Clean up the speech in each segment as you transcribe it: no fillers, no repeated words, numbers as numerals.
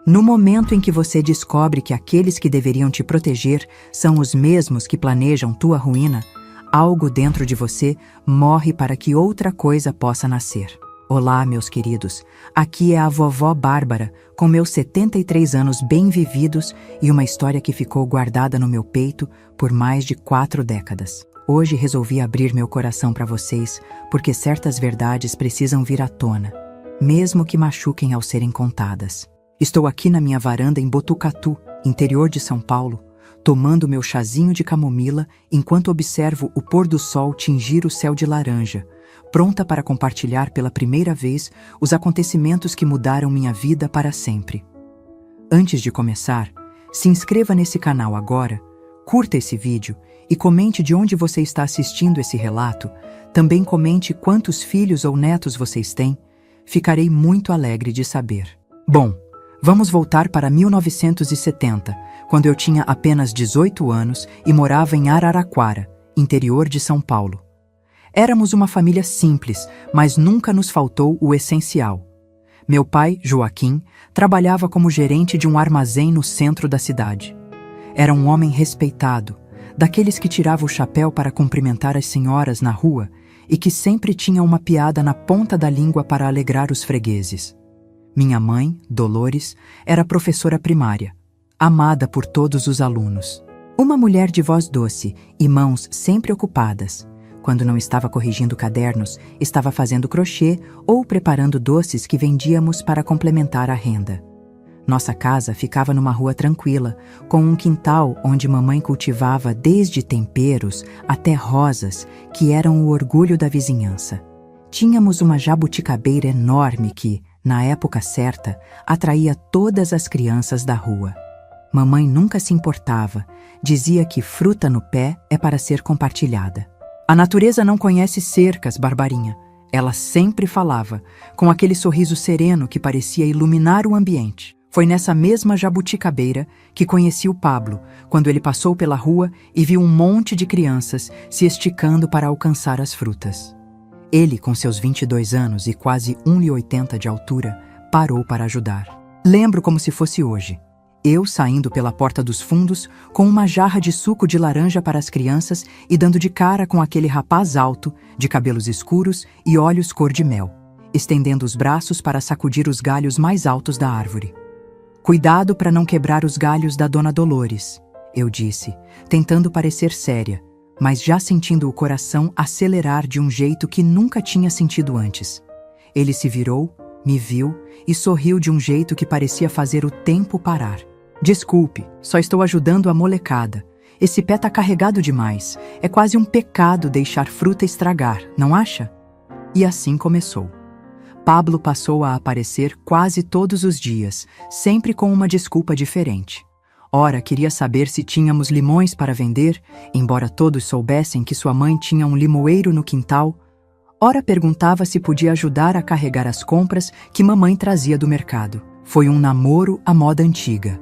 No momento em que você descobre que aqueles que deveriam te proteger são os mesmos que planejam tua ruína, algo dentro de você morre para que outra coisa possa nascer. Olá, meus queridos. Aqui é a vovó Bárbara, com meus 73 anos bem vividos e uma história que ficou guardada no meu peito por mais de 4 décadas. Hoje resolvi abrir meu coração para vocês, porque certas verdades precisam vir à tona, mesmo que machuquem ao serem contadas. Estou aqui na minha varanda em Botucatu, interior de São Paulo, tomando meu chazinho de camomila enquanto observo o pôr do sol tingir o céu de laranja, pronta para compartilhar pela primeira vez os acontecimentos que mudaram minha vida para sempre. Antes de começar, se inscreva nesse canal agora, curta esse vídeo e comente de onde você está assistindo esse relato. Também comente quantos filhos ou netos vocês têm. Ficarei muito alegre de saber. Bom, vamos voltar para 1970, quando eu tinha apenas 18 anos e morava em Araraquara, interior de São Paulo. Éramos uma família simples, mas nunca nos faltou o essencial. Meu pai, Joaquim, trabalhava como gerente de um armazém no centro da cidade. Era um homem respeitado, daqueles que tirava o chapéu para cumprimentar as senhoras na rua e que sempre tinha uma piada na ponta da língua para alegrar os fregueses. Minha mãe, Dolores, era professora primária, amada por todos os alunos. Uma mulher de voz doce e mãos sempre ocupadas. Quando não estava corrigindo cadernos, estava fazendo crochê ou preparando doces que vendíamos para complementar a renda. Nossa casa ficava numa rua tranquila, com um quintal onde mamãe cultivava desde temperos até rosas, que eram o orgulho da vizinhança. Tínhamos uma jabuticabeira enorme que, na época certa, atraía todas as crianças da rua. Mamãe nunca se importava, dizia que fruta no pé é para ser compartilhada. A natureza não conhece cercas, Barbarinha. Ela sempre falava, com aquele sorriso sereno que parecia iluminar o ambiente. Foi nessa mesma jabuticabeira que conheci o Pablo, quando ele passou pela rua e viu um monte de crianças se esticando para alcançar as frutas. Ele, com seus 22 anos e quase 1,80 de altura, parou para ajudar. Lembro como se fosse hoje. Eu saindo pela porta dos fundos com uma jarra de suco de laranja para as crianças e dando de cara com aquele rapaz alto, de cabelos escuros e olhos cor de mel, estendendo os braços para sacudir os galhos mais altos da árvore. Cuidado para não quebrar os galhos da Dona Dolores, eu disse, tentando parecer séria, mas já sentindo o coração acelerar de um jeito que nunca tinha sentido antes. Ele se virou, me viu e sorriu de um jeito que parecia fazer o tempo parar. Desculpe, só estou ajudando a molecada. Esse pé tá carregado demais. É quase um pecado deixar fruta estragar, não acha? E assim começou. Pablo passou a aparecer quase todos os dias, sempre com uma desculpa diferente. Ora, queria saber se tínhamos limões para vender, embora todos soubessem que sua mãe tinha um limoeiro no quintal. Ora, perguntava se podia ajudar a carregar as compras que mamãe trazia do mercado. Foi um namoro à moda antiga.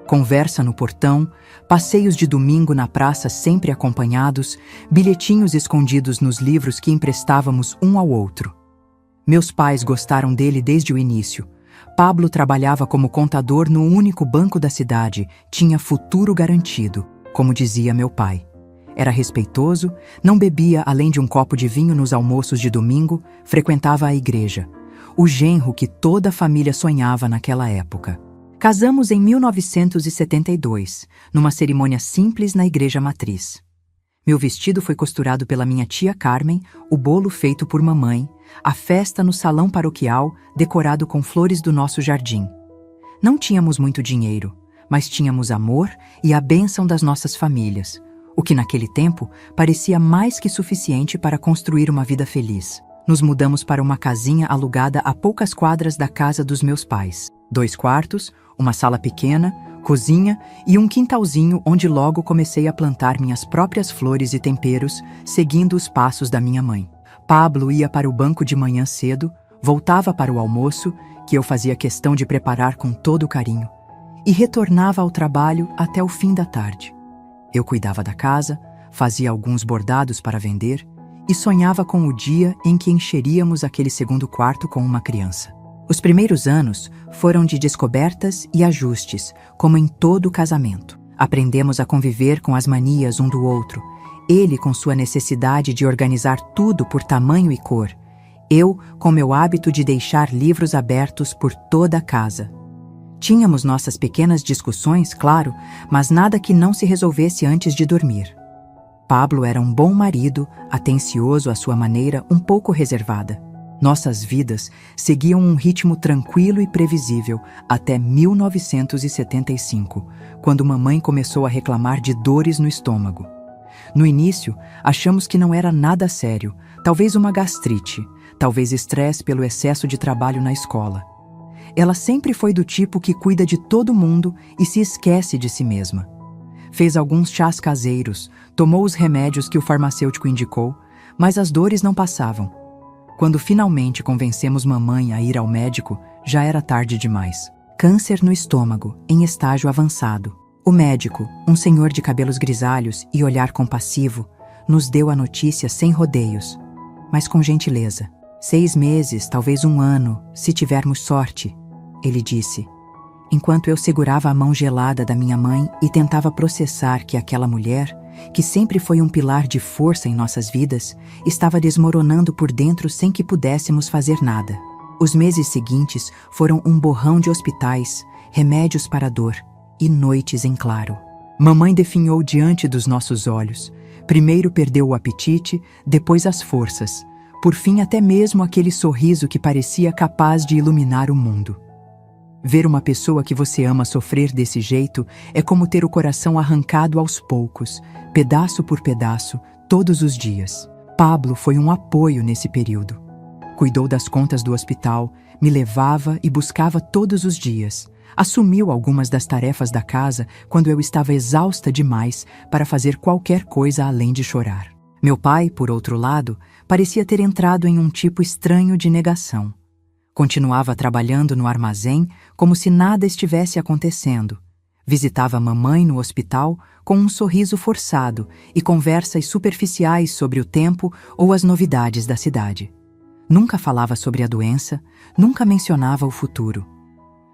Conversa no portão, passeios de domingo na praça sempre acompanhados, bilhetinhos escondidos nos livros que emprestávamos um ao outro. Meus pais gostaram dele desde o início. Pablo trabalhava como contador no único banco da cidade, tinha futuro garantido, como dizia meu pai. Era respeitoso, não bebia além de um copo de vinho nos almoços de domingo, frequentava a igreja. O genro que toda a família sonhava naquela época. Casamos em 1972, numa cerimônia simples na igreja matriz. Meu vestido foi costurado pela minha tia Carmen, o bolo feito por mamãe, a festa no salão paroquial, decorado com flores do nosso jardim. Não tínhamos muito dinheiro, mas tínhamos amor e a bênção das nossas famílias, o que naquele tempo parecia mais que suficiente para construir uma vida feliz. Nos mudamos para uma casinha alugada a poucas quadras da casa dos meus pais. 2 quartos, uma sala pequena, cozinha e um quintalzinho onde logo comecei a plantar minhas próprias flores e temperos, seguindo os passos da minha mãe. Pablo ia para o banco de manhã cedo, voltava para o almoço, que eu fazia questão de preparar com todo carinho, e retornava ao trabalho até o fim da tarde. Eu cuidava da casa, fazia alguns bordados para vender e sonhava com o dia em que encheríamos aquele segundo quarto com uma criança. Os primeiros anos foram de descobertas e ajustes, como em todo casamento. Aprendemos a conviver com as manias um do outro, ele com sua necessidade de organizar tudo por tamanho e cor, eu com meu hábito de deixar livros abertos por toda a casa. Tínhamos nossas pequenas discussões, claro, mas nada que não se resolvesse antes de dormir. Pablo era um bom marido, atencioso à sua maneira, um pouco reservada. Nossas vidas seguiam um ritmo tranquilo e previsível até 1975, quando mamãe começou a reclamar de dores no estômago. No início, achamos que não era nada sério, talvez uma gastrite, talvez estresse pelo excesso de trabalho na escola. Ela sempre foi do tipo que cuida de todo mundo e se esquece de si mesma. Fez alguns chás caseiros, tomou os remédios que o farmacêutico indicou, mas as dores não passavam. Quando finalmente convencemos mamãe a ir ao médico, já era tarde demais. Câncer no estômago, em estágio avançado. O médico, um senhor de cabelos grisalhos e olhar compassivo, nos deu a notícia sem rodeios, mas com gentileza. 6 meses, talvez 1 ano, se tivermos sorte, ele disse, enquanto eu segurava a mão gelada da minha mãe e tentava processar que aquela mulher, que sempre foi um pilar de força em nossas vidas, estava desmoronando por dentro sem que pudéssemos fazer nada. Os meses seguintes foram um borrão de hospitais, remédios para a dor e noites em claro. Mamãe definhou diante dos nossos olhos. Primeiro perdeu o apetite, depois as forças. Por fim, até mesmo aquele sorriso que parecia capaz de iluminar o mundo. Ver uma pessoa que você ama sofrer desse jeito é como ter o coração arrancado aos poucos, pedaço por pedaço, todos os dias. Pablo foi um apoio nesse período. Cuidou das contas do hospital, me levava e buscava todos os dias. Assumiu algumas das tarefas da casa quando eu estava exausta demais para fazer qualquer coisa além de chorar. Meu pai, por outro lado, parecia ter entrado em um tipo estranho de negação. Continuava trabalhando no armazém como se nada estivesse acontecendo. Visitava a mamãe no hospital com um sorriso forçado e conversas superficiais sobre o tempo ou as novidades da cidade. Nunca falava sobre a doença, nunca mencionava o futuro.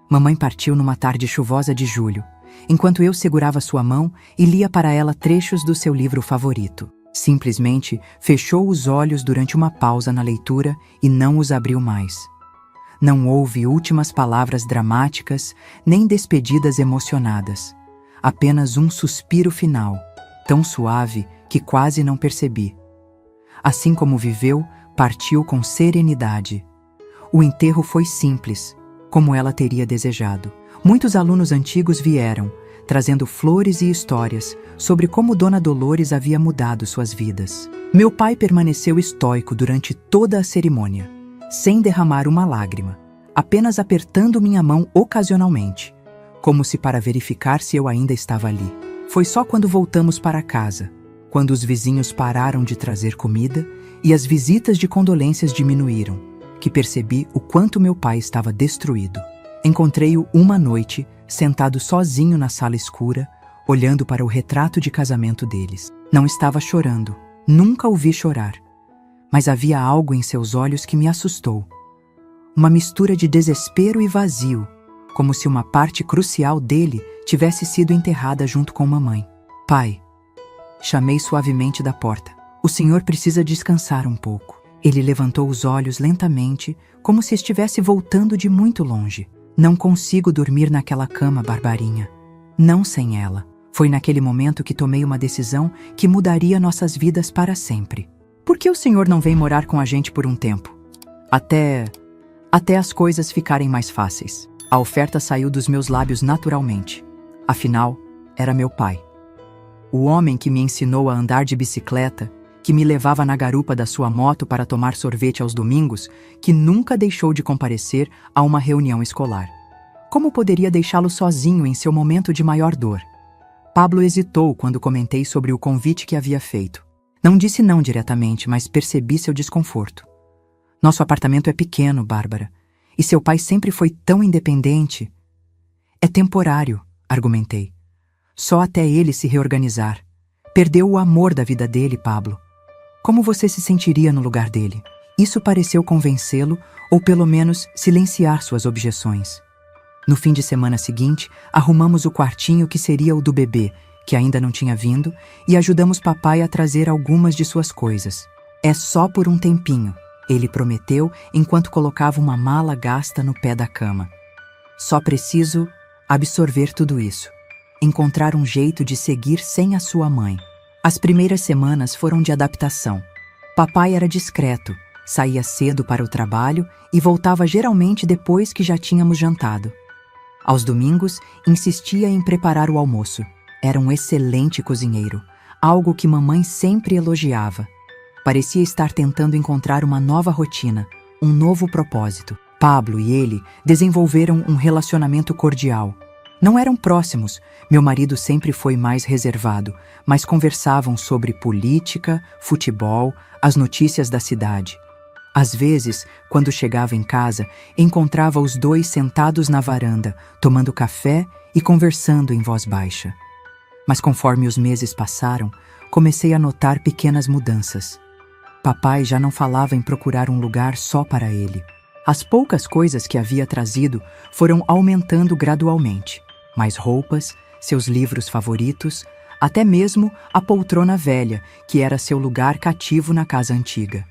Mamãe partiu numa tarde chuvosa de julho, enquanto eu segurava sua mão e lia para ela trechos do seu livro favorito. Simplesmente fechou os olhos durante uma pausa na leitura e não os abriu mais. Não houve últimas palavras dramáticas, nem despedidas emocionadas. Apenas um suspiro final, tão suave que quase não percebi. Assim como viveu, partiu com serenidade. O enterro foi simples, como ela teria desejado. Muitos alunos antigos vieram, trazendo flores e histórias sobre como Dona Dolores havia mudado suas vidas. Meu pai permaneceu estoico durante toda a cerimônia, sem derramar uma lágrima, apenas apertando minha mão ocasionalmente, como se para verificar se eu ainda estava ali. Foi só quando voltamos para casa, quando os vizinhos pararam de trazer comida e as visitas de condolências diminuíram, que percebi o quanto meu pai estava destruído. Encontrei-o uma noite, sentado sozinho na sala escura, olhando para o retrato de casamento deles. Não estava chorando, nunca o vi chorar, mas havia algo em seus olhos que me assustou. Uma mistura de desespero e vazio, como se uma parte crucial dele tivesse sido enterrada junto com mamãe. Pai, chamei suavemente da porta. O senhor precisa descansar um pouco. Ele levantou os olhos lentamente, como se estivesse voltando de muito longe. Não consigo dormir naquela cama, Barbarinha. Não sem ela. Foi naquele momento que tomei uma decisão que mudaria nossas vidas para sempre. Por que o senhor não vem morar com a gente por um tempo? Até as coisas ficarem mais fáceis. A oferta saiu dos meus lábios naturalmente. Afinal, era meu pai. O homem que me ensinou a andar de bicicleta, que me levava na garupa da sua moto para tomar sorvete aos domingos, que nunca deixou de comparecer a uma reunião escolar. Como poderia deixá-lo sozinho em seu momento de maior dor? Pablo hesitou quando comentei sobre o convite que havia feito. Não disse não diretamente, mas percebi seu desconforto. Nosso apartamento é pequeno, Bárbara, e seu pai sempre foi tão independente. É temporário, argumentei. Só até ele se reorganizar. Perdeu o amor da vida dele, Pablo. Como você se sentiria no lugar dele? Isso pareceu convencê-lo, ou pelo menos silenciar suas objeções. No fim de semana seguinte, arrumamos o quartinho que seria o do bebê, que ainda não tinha vindo, e ajudamos papai a trazer algumas de suas coisas. É só por um tempinho, ele prometeu enquanto colocava uma mala gasta no pé da cama. Só preciso absorver tudo isso. Encontrar um jeito de seguir sem a sua mãe. As primeiras semanas foram de adaptação. Papai era discreto, saía cedo para o trabalho e voltava geralmente depois que já tínhamos jantado. Aos domingos, insistia em preparar o almoço. Era um excelente cozinheiro, algo que mamãe sempre elogiava. Parecia estar tentando encontrar uma nova rotina, um novo propósito. Pablo e ele desenvolveram um relacionamento cordial. Não eram próximos, meu marido sempre foi mais reservado, mas conversavam sobre política, futebol, as notícias da cidade. Às vezes, quando chegava em casa, encontrava os dois sentados na varanda, tomando café e conversando em voz baixa. Mas conforme os meses passaram, comecei a notar pequenas mudanças. Papai já não falava em procurar um lugar só para ele. As poucas coisas que havia trazido foram aumentando gradualmente. Mais roupas, seus livros favoritos, até mesmo a poltrona velha, que era seu lugar cativo na casa antiga.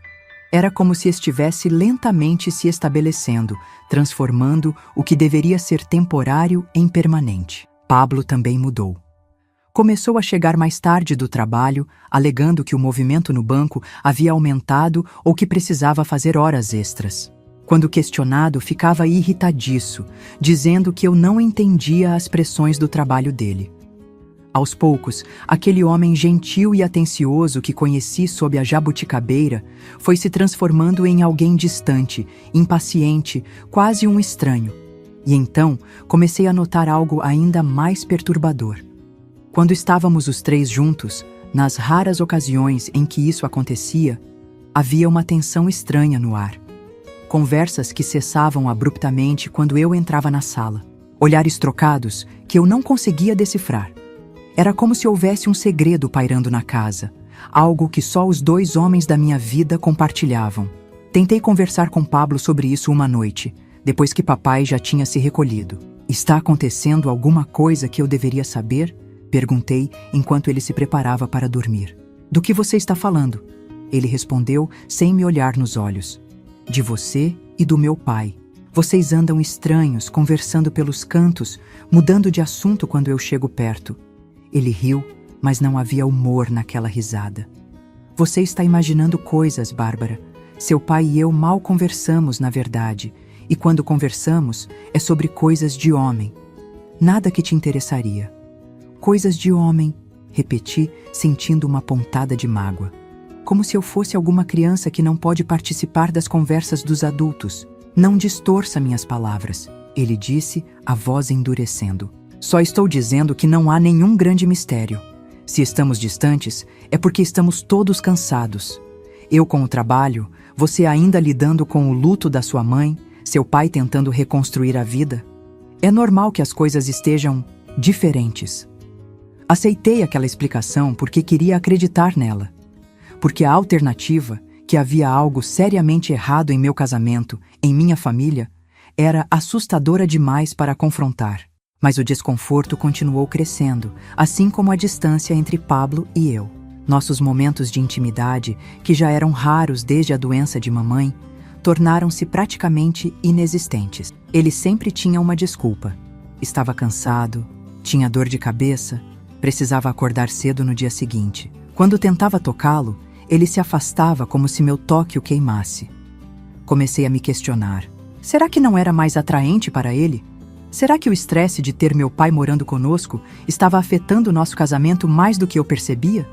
Era como se estivesse lentamente se estabelecendo, transformando o que deveria ser temporário em permanente. Pablo também mudou. Começou a chegar mais tarde do trabalho, alegando que o movimento no banco havia aumentado ou que precisava fazer horas extras. Quando questionado, ficava irritadiço, dizendo que eu não entendia as pressões do trabalho dele. Aos poucos, aquele homem gentil e atencioso que conheci sob a jabuticabeira foi se transformando em alguém distante, impaciente, quase um estranho. E então comecei a notar algo ainda mais perturbador. Quando estávamos os três juntos, nas raras ocasiões em que isso acontecia, havia uma tensão estranha no ar. Conversas que cessavam abruptamente quando eu entrava na sala. Olhares trocados que eu não conseguia decifrar. Era como se houvesse um segredo pairando na casa, algo que só os dois homens da minha vida compartilhavam. Tentei conversar com Pablo sobre isso uma noite, depois que papai já tinha se recolhido. "Está acontecendo alguma coisa que eu deveria saber?" Perguntei enquanto ele se preparava para dormir. "Do que você está falando?" Ele respondeu sem me olhar nos olhos. "De você e do meu pai. Vocês andam estranhos, conversando pelos cantos, mudando de assunto quando eu chego perto." Ele riu, mas não havia humor naquela risada. "Você está imaginando coisas, Bárbara. Seu pai e eu mal conversamos, na verdade, e quando conversamos é sobre coisas de homem. Nada que te interessaria." "Coisas de homem", repeti, sentindo uma pontada de mágoa. Como se eu fosse alguma criança que não pode participar das conversas dos adultos. "Não distorça minhas palavras", ele disse, a voz endurecendo. "Só estou dizendo que não há nenhum grande mistério. Se estamos distantes, é porque estamos todos cansados. Eu com o trabalho, você ainda lidando com o luto da sua mãe, seu pai tentando reconstruir a vida. É normal que as coisas estejam diferentes." Aceitei aquela explicação porque queria acreditar nela. Porque a alternativa, que havia algo seriamente errado em meu casamento, em minha família, era assustadora demais para confrontar. Mas o desconforto continuou crescendo, assim como a distância entre Pablo e eu. Nossos momentos de intimidade, que já eram raros desde a doença de mamãe, tornaram-se praticamente inexistentes. Ele sempre tinha uma desculpa. Estava cansado, tinha dor de cabeça, precisava acordar cedo no dia seguinte. Quando tentava tocá-lo, ele se afastava como se meu toque o queimasse. Comecei a me questionar. Será que não era mais atraente para ele? Será que o estresse de ter meu pai morando conosco estava afetando nosso casamento mais do que eu percebia?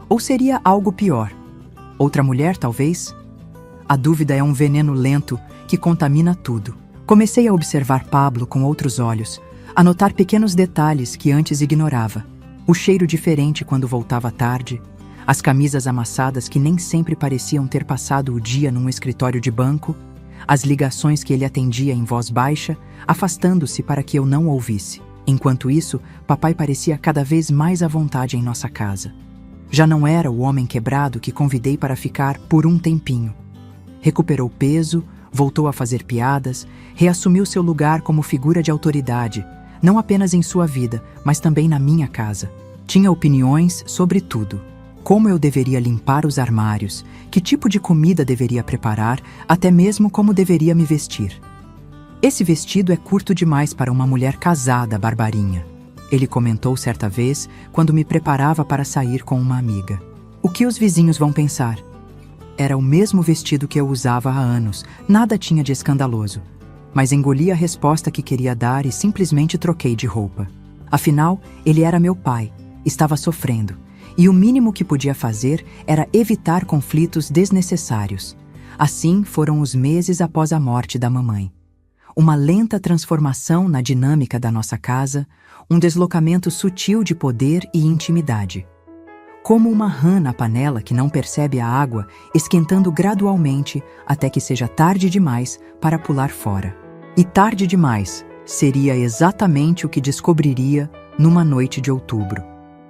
Ou seria algo pior? Outra mulher, talvez? A dúvida é um veneno lento que contamina tudo. Comecei a observar Pablo com outros olhos, a notar pequenos detalhes que antes ignorava. O cheiro diferente quando voltava tarde, as camisas amassadas que nem sempre pareciam ter passado o dia num escritório de banco, as ligações que ele atendia em voz baixa, afastando-se para que eu não ouvisse. Enquanto isso, papai parecia cada vez mais à vontade em nossa casa. Já não era o homem quebrado que convidei para ficar por um tempinho. Recuperou peso, voltou a fazer piadas, reassumiu seu lugar como figura de autoridade, não apenas em sua vida, mas também na minha casa. Tinha opiniões sobre tudo. Como eu deveria limpar os armários, que tipo de comida deveria preparar, até mesmo como deveria me vestir. Esse vestido é curto demais para uma mulher casada, Barbarinha. Ele comentou certa vez, quando me preparava para sair com uma amiga. O que os vizinhos vão pensar? Era o mesmo vestido que eu usava há anos, nada tinha de escandaloso. Mas engoli a resposta que queria dar e simplesmente troquei de roupa. Afinal, ele era meu pai, estava sofrendo, e o mínimo que podia fazer era evitar conflitos desnecessários. Assim foram os meses após a morte da mamãe. Uma lenta transformação na dinâmica da nossa casa, um deslocamento sutil de poder e intimidade. Como uma rã na panela que não percebe a água, esquentando gradualmente até que seja tarde demais para pular fora. E tarde demais seria exatamente o que descobriria numa noite de outubro,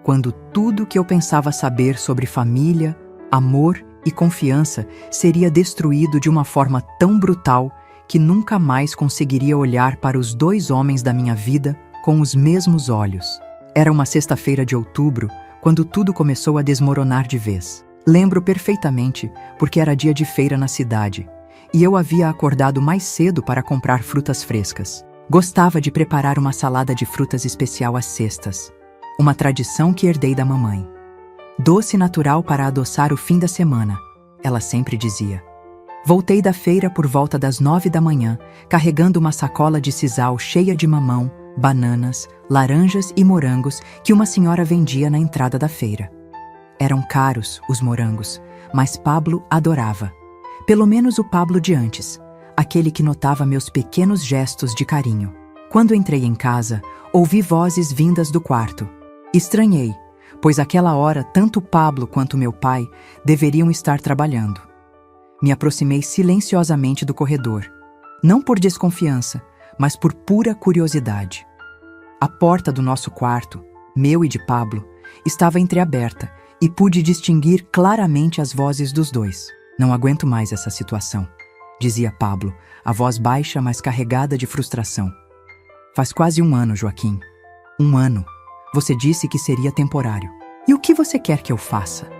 quando tudo que eu pensava saber sobre família, amor e confiança seria destruído de uma forma tão brutal que nunca mais conseguiria olhar para os dois homens da minha vida com os mesmos olhos. Era uma sexta-feira de outubro, quando tudo começou a desmoronar de vez. Lembro perfeitamente, porque era dia de feira na cidade, e eu havia acordado mais cedo para comprar frutas frescas. Gostava de preparar uma salada de frutas especial às sextas, uma tradição que herdei da mamãe. Doce natural para adoçar o fim da semana, ela sempre dizia. Voltei da feira por volta das 9 da manhã, carregando uma sacola de sisal cheia de mamão, bananas, laranjas e morangos que uma senhora vendia na entrada da feira. Eram caros os morangos, mas Pablo adorava. Pelo menos o Pablo de antes, aquele que notava meus pequenos gestos de carinho. Quando entrei em casa, ouvi vozes vindas do quarto. Estranhei, pois àquela hora tanto Pablo quanto meu pai deveriam estar trabalhando. Me aproximei silenciosamente do corredor, não por desconfiança, mas por pura curiosidade. A porta do nosso quarto, meu e de Pablo, estava entreaberta e pude distinguir claramente as vozes dos dois. Não aguento mais essa situação, dizia Pablo, a voz baixa, mas carregada de frustração. Faz quase 1 ano, Joaquim. 1 ano. Você disse que seria temporário. E o que você quer que eu faça?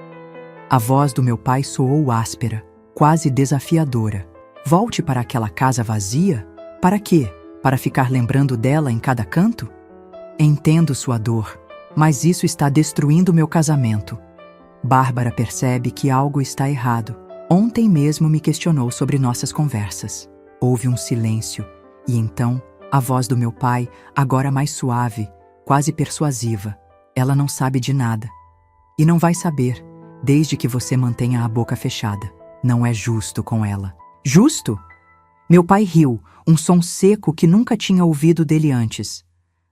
A voz do meu pai soou áspera, quase desafiadora. Volte para aquela casa vazia? Para quê? Para ficar lembrando dela em cada canto? Entendo sua dor, mas isso está destruindo meu casamento. Bárbara percebe que algo está errado. Ontem mesmo me questionou sobre nossas conversas. Houve um silêncio, e então, a voz do meu pai, agora mais suave, quase persuasiva. Ela não sabe de nada. E não vai saber, desde que você mantenha a boca fechada. Não é justo com ela. Justo? Meu pai riu, um som seco que nunca tinha ouvido dele antes.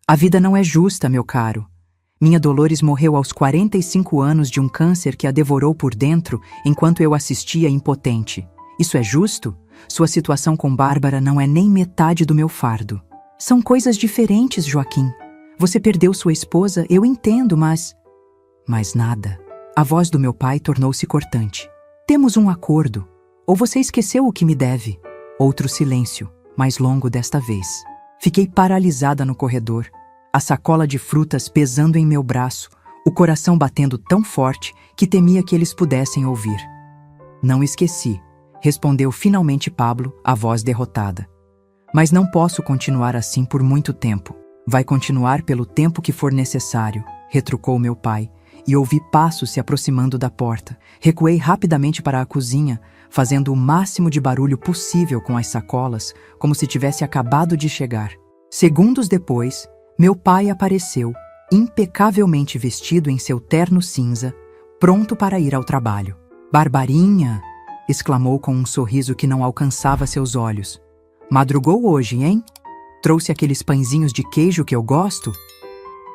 A vida não é justa, meu caro. Minha Dolores morreu aos 45 anos de um câncer que a devorou por dentro enquanto eu assistia impotente. Isso é justo? Sua situação com Bárbara não é nem metade do meu fardo. São coisas diferentes, Joaquim. Você perdeu sua esposa, eu entendo, mas... Mas nada. A voz do meu pai tornou-se cortante. Temos um acordo. Ou você esqueceu o que me deve? Outro silêncio, mais longo desta vez. Fiquei paralisada no corredor, a sacola de frutas pesando em meu braço, o coração batendo tão forte que temia que eles pudessem ouvir. Não esqueci, respondeu finalmente Pablo, a voz derrotada. Mas não posso continuar assim por muito tempo. Vai continuar pelo tempo que for necessário, retrucou meu pai, e ouvi passos se aproximando da porta. Recuei rapidamente para a cozinha, fazendo o máximo de barulho possível com as sacolas, como se tivesse acabado de chegar. Segundos depois, meu pai apareceu, impecavelmente vestido em seu terno cinza, pronto para ir ao trabalho. Barbarinha! Exclamou com um sorriso que não alcançava seus olhos. Madrugou hoje, hein? Trouxe aqueles pãezinhos de queijo que eu gosto?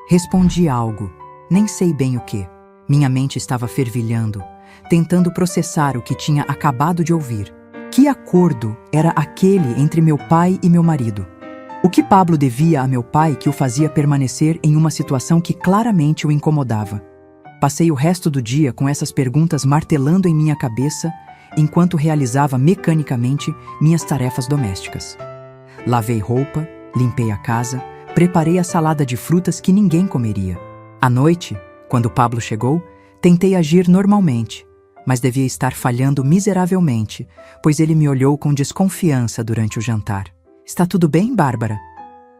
Respondi algo. Nem sei bem o que. Minha mente estava fervilhando, tentando processar o que tinha acabado de ouvir. Que acordo era aquele entre meu pai e meu marido? O que Pablo devia a meu pai que o fazia permanecer em uma situação que claramente o incomodava? Passei o resto do dia com essas perguntas martelando em minha cabeça, enquanto realizava mecanicamente minhas tarefas domésticas. Lavei roupa, limpei a casa, preparei a salada de frutas que ninguém comeria. À noite, quando Pablo chegou, tentei agir normalmente, mas devia estar falhando miseravelmente, pois ele me olhou com desconfiança durante o jantar. Está tudo bem, Bárbara?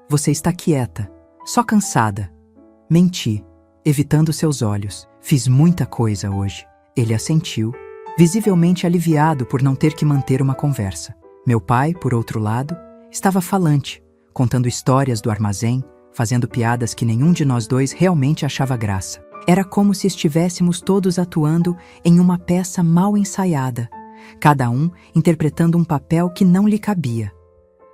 Você está quieta, só cansada. Menti, evitando seus olhos. Fiz muita coisa hoje. Ele assentiu, visivelmente aliviado por não ter que manter uma conversa. Meu pai, por outro lado, estava falante, contando histórias do armazém, fazendo piadas que nenhum de nós dois realmente achava graça. Era como se estivéssemos todos atuando em uma peça mal ensaiada, cada um interpretando um papel que não lhe cabia.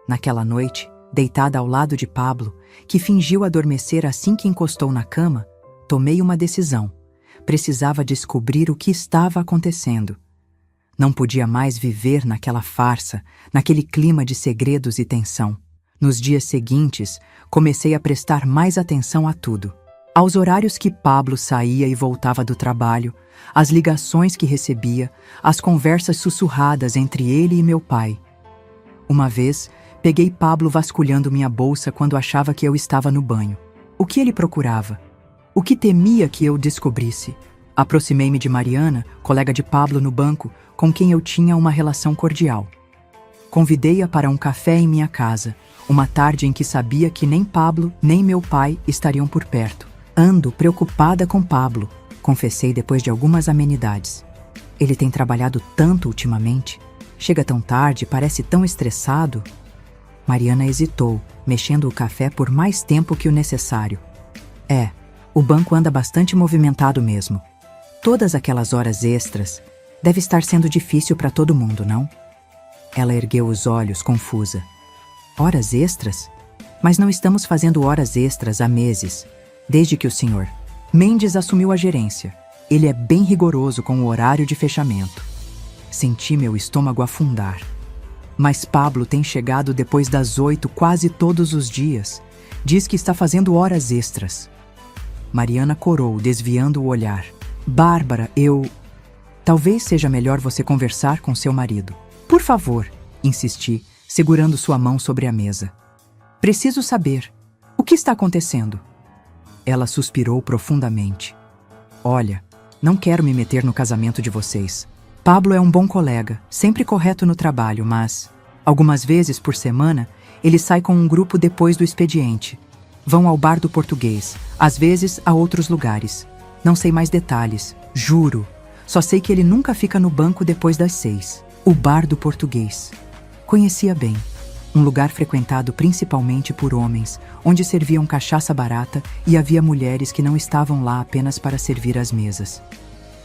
Naquela noite, deitada ao lado de Pablo, que fingiu adormecer assim que encostou na cama, tomei uma decisão. Precisava descobrir o que estava acontecendo. Não podia mais viver naquela farsa, naquele clima de segredos e tensão. Nos dias seguintes, comecei a prestar mais atenção a tudo. Aos horários que Pablo saía e voltava do trabalho, as ligações que recebia, as conversas sussurradas entre ele e meu pai. Uma vez, peguei Pablo vasculhando minha bolsa quando achava que eu estava no banho. O que ele procurava? O que temia que eu descobrisse? Aproximei-me de Mariana, colega de Pablo no banco, com quem eu tinha uma relação cordial. Convidei-a para um café em minha casa, uma tarde em que sabia que nem Pablo nem meu pai estariam por perto. Ando preocupada com Pablo, confessei depois de algumas amenidades. Ele tem trabalhado tanto ultimamente. Chega tão tarde, parece tão estressado. Mariana hesitou, mexendo o café por mais tempo que o necessário. O banco anda bastante movimentado mesmo. Todas aquelas horas extras. Deve estar sendo difícil para todo mundo, não? Ela ergueu os olhos, confusa. Horas extras? Mas não estamos fazendo horas extras há meses, desde que o Sr. Mendes assumiu a gerência. Ele é bem rigoroso com o horário de fechamento. Senti meu estômago afundar. Mas Pablo tem chegado depois das 8 quase todos os dias. Diz que está fazendo horas extras. Mariana corou, desviando o olhar. Bárbara, Talvez seja melhor você conversar com seu marido. Por favor, insisti, segurando sua mão sobre a mesa. Preciso saber. O que está acontecendo? Ela suspirou profundamente. Olha, não quero me meter no casamento de vocês. Pablo é um bom colega, sempre correto no trabalho, mas, algumas vezes por semana, ele sai com um grupo depois do expediente. Vão ao bar do Português, às vezes a outros lugares. Não sei mais detalhes, juro. Só sei que ele nunca fica no banco depois das 6. O bar do Português. Conhecia bem. Um lugar frequentado principalmente por homens, onde serviam cachaça barata e havia mulheres que não estavam lá apenas para servir as mesas.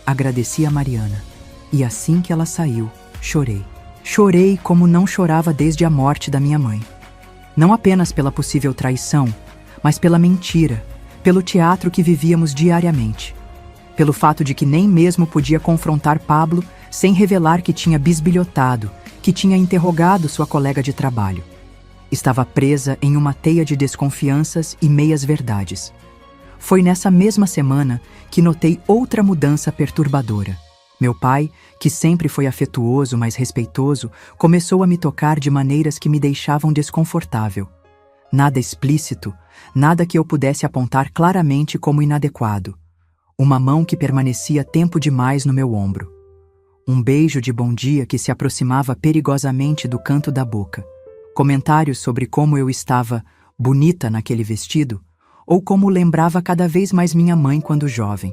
Agradeci a Mariana. E assim que ela saiu, chorei. Chorei como não chorava desde a morte da minha mãe. Não apenas pela possível traição, mas pela mentira, pelo teatro que vivíamos diariamente. Pelo fato de que nem mesmo podia confrontar Pablo sem revelar que tinha bisbilhotado, que tinha interrogado sua colega de trabalho. Estava presa em uma teia de desconfianças e meias-verdades. Foi nessa mesma semana que notei outra mudança perturbadora. Meu pai, que sempre foi afetuoso, mas respeitoso, começou a me tocar de maneiras que me deixavam desconfortável. Nada explícito, nada que eu pudesse apontar claramente como inadequado. Uma mão que permanecia tempo demais no meu ombro. Um beijo de bom dia que se aproximava perigosamente do canto da boca. Comentários sobre como eu estava bonita naquele vestido, ou como lembrava cada vez mais minha mãe quando jovem.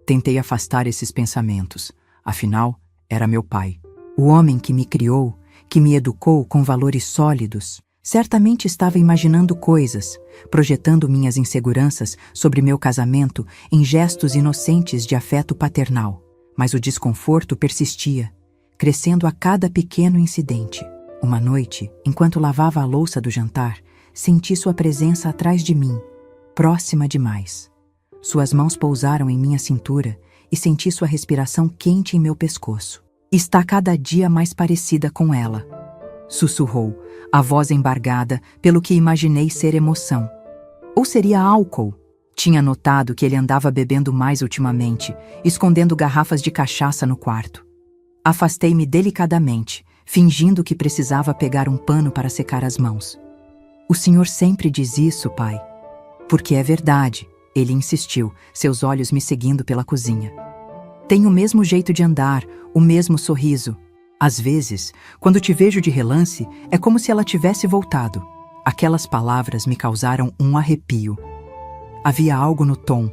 Tentei afastar esses pensamentos, afinal, era meu pai. O homem que me criou, que me educou com valores sólidos, certamente estava imaginando coisas, projetando minhas inseguranças sobre meu casamento em gestos inocentes de afeto paternal. Mas o desconforto persistia, crescendo a cada pequeno incidente. Uma noite, enquanto lavava a louça do jantar, senti sua presença atrás de mim, próxima demais. Suas mãos pousaram em minha cintura e senti sua respiração quente em meu pescoço. Está cada dia mais parecida com ela, sussurrou, a voz embargada pelo que imaginei ser emoção. Ou seria álcool? Tinha notado que ele andava bebendo mais ultimamente, escondendo garrafas de cachaça no quarto. Afastei-me delicadamente, fingindo que precisava pegar um pano para secar as mãos. O senhor sempre diz isso, pai. Porque é verdade, ele insistiu, seus olhos me seguindo pela cozinha. Tem o mesmo jeito de andar, o mesmo sorriso. Às vezes, quando te vejo de relance, é como se ela tivesse voltado. Aquelas palavras me causaram um arrepio. Havia algo no tom,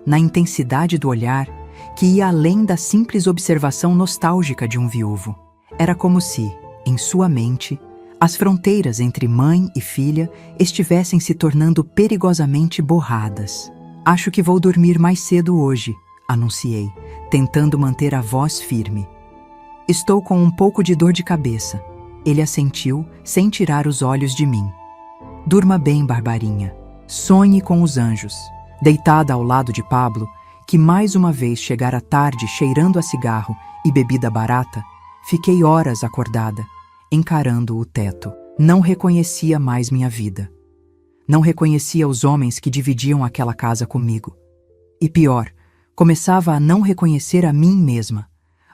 na intensidade do olhar, que ia além da simples observação nostálgica de um viúvo. Era como se, em sua mente, as fronteiras entre mãe e filha estivessem se tornando perigosamente borradas. Acho que vou dormir mais cedo hoje, anunciei, tentando manter a voz firme. Estou com um pouco de dor de cabeça. Ele assentiu, sem tirar os olhos de mim. Durma bem, Barbarinha. Sonhe com os anjos. Deitada ao lado de Pablo, que mais uma vez chegara tarde cheirando a cigarro e bebida barata, fiquei horas acordada, encarando o teto. Não reconhecia mais minha vida. Não reconhecia os homens que dividiam aquela casa comigo. E pior, começava a não reconhecer a mim mesma,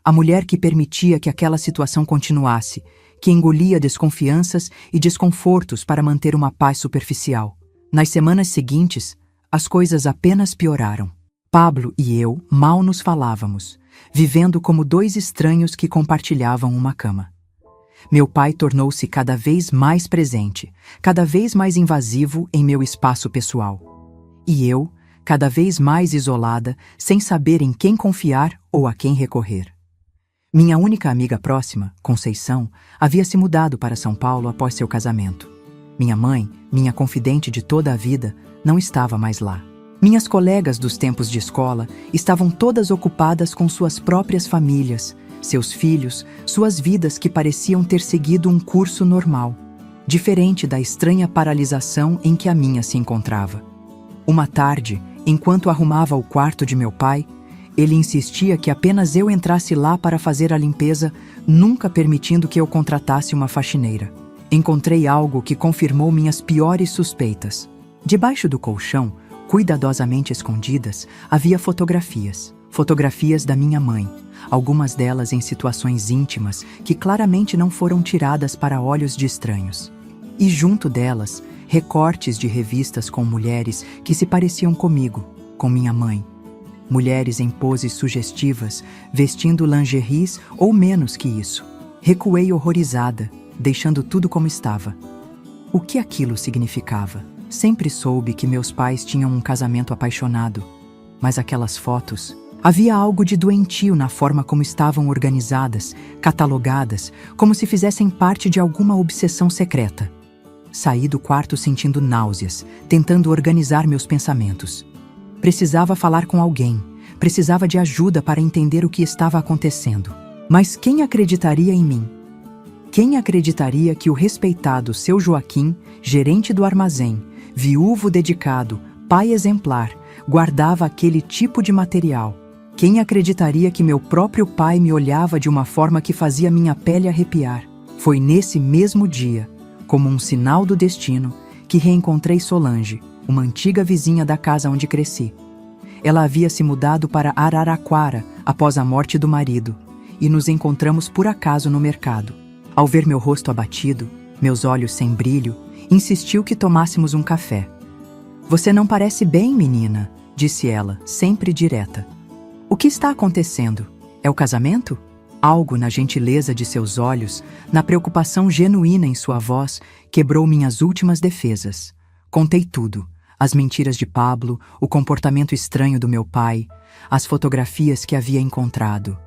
a mulher que permitia que aquela situação continuasse, que engolia desconfianças e desconfortos para manter uma paz superficial. Nas semanas seguintes, as coisas apenas pioraram. Pablo e eu mal nos falávamos, vivendo como dois estranhos que compartilhavam uma cama. Meu pai tornou-se cada vez mais presente, cada vez mais invasivo em meu espaço pessoal. E eu, cada vez mais isolada, sem saber em quem confiar ou a quem recorrer. Minha única amiga próxima, Conceição, havia se mudado para São Paulo após seu casamento. Minha mãe, minha confidente de toda a vida, não estava mais lá. Minhas colegas dos tempos de escola estavam todas ocupadas com suas próprias famílias, seus filhos, suas vidas que pareciam ter seguido um curso normal, diferente da estranha paralisação em que a minha se encontrava. Uma tarde, enquanto arrumava o quarto de meu pai, ele insistia que apenas eu entrasse lá para fazer a limpeza, nunca permitindo que eu contratasse uma faxineira. Encontrei algo que confirmou minhas piores suspeitas. Debaixo do colchão, cuidadosamente escondidas, havia fotografias. Fotografias da minha mãe, algumas delas em situações íntimas que claramente não foram tiradas para olhos de estranhos. E junto delas, recortes de revistas com mulheres que se pareciam comigo, com minha mãe. Mulheres em poses sugestivas, vestindo lingeries ou menos que isso. Recuei horrorizada, deixando tudo como estava. O que aquilo significava? Sempre soube que meus pais tinham um casamento apaixonado, mas aquelas fotos... Havia algo de doentio na forma como estavam organizadas, catalogadas, como se fizessem parte de alguma obsessão secreta. Saí do quarto sentindo náuseas, tentando organizar meus pensamentos. Precisava falar com alguém, precisava de ajuda para entender o que estava acontecendo. Mas quem acreditaria em mim? Quem acreditaria que o respeitado seu Joaquim, gerente do armazém, viúvo dedicado, pai exemplar, guardava aquele tipo de material? Quem acreditaria que meu próprio pai me olhava de uma forma que fazia minha pele arrepiar? Foi nesse mesmo dia, como um sinal do destino, que reencontrei Solange, uma antiga vizinha da casa onde cresci. Ela havia se mudado para Araraquara após a morte do marido, e nos encontramos por acaso no mercado. Ao ver meu rosto abatido, meus olhos sem brilho, insistiu que tomássemos um café. "Você não parece bem, menina", disse ela, sempre direta. "O que está acontecendo? É o casamento?" Algo na gentileza de seus olhos, na preocupação genuína em sua voz, quebrou minhas últimas defesas. Contei tudo. As mentiras de Pablo, o comportamento estranho do meu pai, as fotografias que havia encontrado.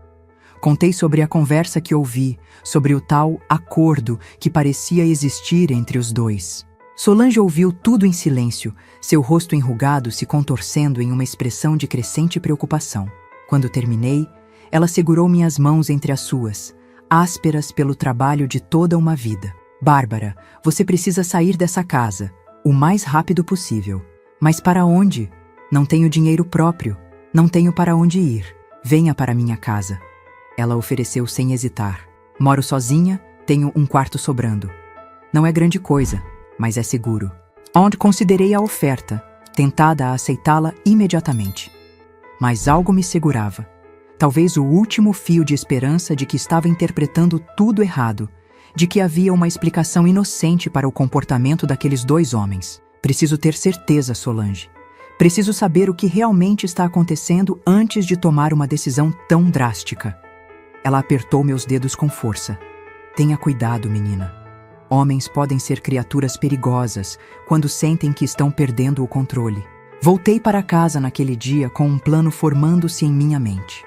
Contei sobre a conversa que ouvi, sobre o tal acordo que parecia existir entre os dois. Solange ouviu tudo em silêncio, seu rosto enrugado se contorcendo em uma expressão de crescente preocupação. Quando terminei, ela segurou minhas mãos entre as suas, ásperas pelo trabalho de toda uma vida. "Bárbara, você precisa sair dessa casa, o mais rápido possível." "Mas para onde? Não tenho dinheiro próprio, não tenho para onde ir. Venha para minha casa." Ela ofereceu sem hesitar. "Moro sozinha, tenho um quarto sobrando. Não é grande coisa, mas é seguro." Onde considerei a oferta, tentada a aceitá-la imediatamente. Mas algo me segurava. Talvez o último fio de esperança de que estava interpretando tudo errado, de que havia uma explicação inocente para o comportamento daqueles dois homens. Preciso ter certeza, Solange. Preciso saber o que realmente está acontecendo antes de tomar uma decisão tão drástica. Ela apertou meus dedos com força. Tenha cuidado, menina. Homens podem ser criaturas perigosas quando sentem que estão perdendo o controle. Voltei para casa naquele dia com um plano formando-se em minha mente.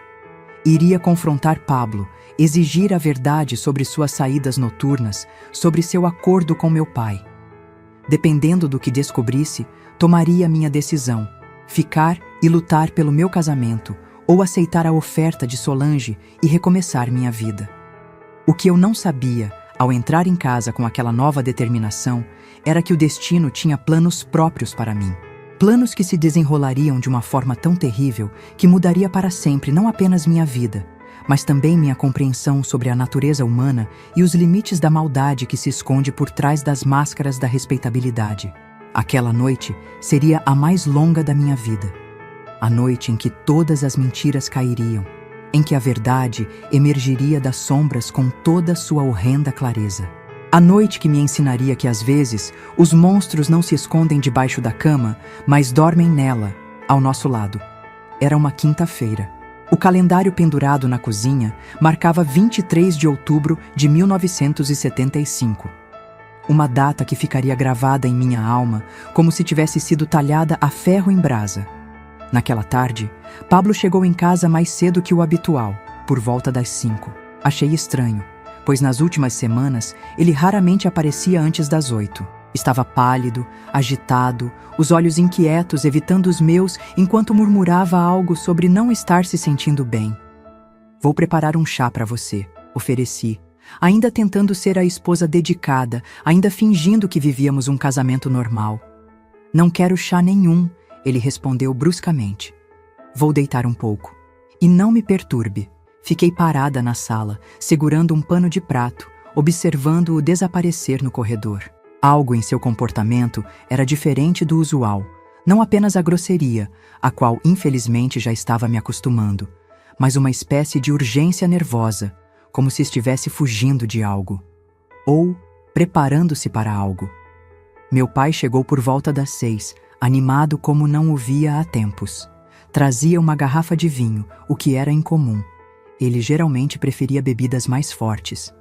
Iria confrontar Pablo, exigir a verdade sobre suas saídas noturnas, sobre seu acordo com meu pai. Dependendo do que descobrisse, tomaria minha decisão: ficar e lutar pelo meu casamento, ou aceitar a oferta de Solange e recomeçar minha vida. O que eu não sabia, ao entrar em casa com aquela nova determinação, era que o destino tinha planos próprios para mim. Planos que se desenrolariam de uma forma tão terrível que mudaria para sempre não apenas minha vida, mas também minha compreensão sobre a natureza humana e os limites da maldade que se esconde por trás das máscaras da respeitabilidade. Aquela noite seria a mais longa da minha vida. A noite em que todas as mentiras cairiam, em que a verdade emergiria das sombras com toda sua horrenda clareza. A noite que me ensinaria que às vezes os monstros não se escondem debaixo da cama, mas dormem nela, ao nosso lado. Era uma quinta-feira. O calendário pendurado na cozinha marcava 23 de outubro de 1975. Uma data que ficaria gravada em minha alma como se tivesse sido talhada a ferro em brasa. Naquela tarde, Pablo chegou em casa mais cedo que o habitual, por volta das 5. Achei estranho, pois nas últimas semanas ele raramente aparecia antes das 8. Estava pálido, agitado, os olhos inquietos evitando os meus enquanto murmurava algo sobre não estar se sentindo bem. Vou preparar um chá para você, ofereci, ainda tentando ser a esposa dedicada, ainda fingindo que vivíamos um casamento normal. Não quero chá nenhum, ele respondeu bruscamente. Vou deitar um pouco. E não me perturbe. Fiquei parada na sala, segurando um pano de prato, observando-o desaparecer no corredor. Algo em seu comportamento era diferente do usual, não apenas a grosseria, a qual infelizmente já estava me acostumando, mas uma espécie de urgência nervosa, como se estivesse fugindo de algo, ou preparando-se para algo. Meu pai chegou por volta das 6, animado como não o via há tempos. Trazia uma garrafa de vinho, o que era incomum. Ele geralmente preferia bebidas mais fortes.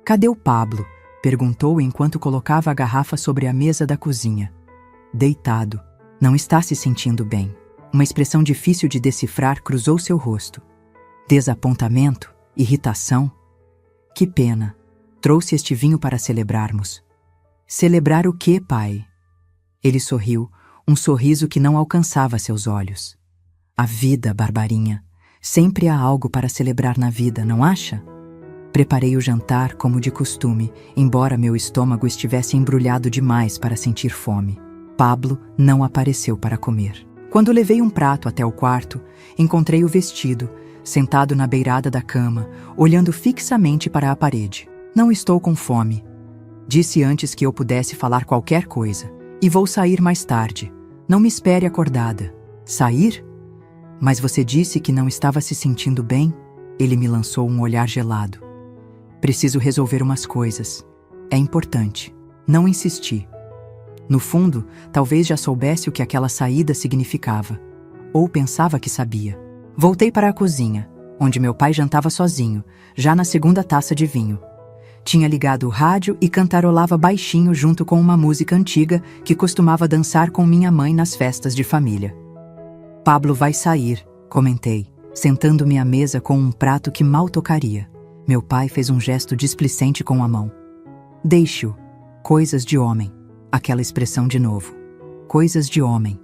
Cadê o Pablo? Perguntou enquanto colocava a garrafa sobre a mesa da cozinha. Deitado. Não está se sentindo bem. Uma expressão difícil de decifrar cruzou seu rosto. Desapontamento? Irritação? Que pena. Trouxe este vinho para celebrarmos. Celebrar o quê, pai? Ele sorriu, um sorriso que não alcançava seus olhos. A vida, Barbarinha. Sempre há algo para celebrar na vida, não acha? Preparei o jantar como de costume, embora meu estômago estivesse embrulhado demais para sentir fome. Pablo não apareceu para comer. Quando levei um prato até o quarto, encontrei o vestido, sentado na beirada da cama, olhando fixamente para a parede. Não estou com fome. Disse antes que eu pudesse falar qualquer coisa. E vou sair mais tarde. Não me espere acordada. Sair? Mas você disse que não estava se sentindo bem? Ele me lançou um olhar gelado. Preciso resolver umas coisas. É importante. Não insisti. No fundo, talvez já soubesse o que aquela saída significava. Ou pensava que sabia. Voltei para a cozinha, onde meu pai jantava sozinho, já na segunda taça de vinho. Tinha ligado o rádio e cantarolava baixinho junto com uma música antiga que costumava dançar com minha mãe nas festas de família. Pablo vai sair, comentei, sentando-me à mesa com um prato que mal tocaria. Meu pai fez um gesto displicente com a mão. Deixe-o. Coisas de homem. Aquela expressão de novo. Coisas de homem.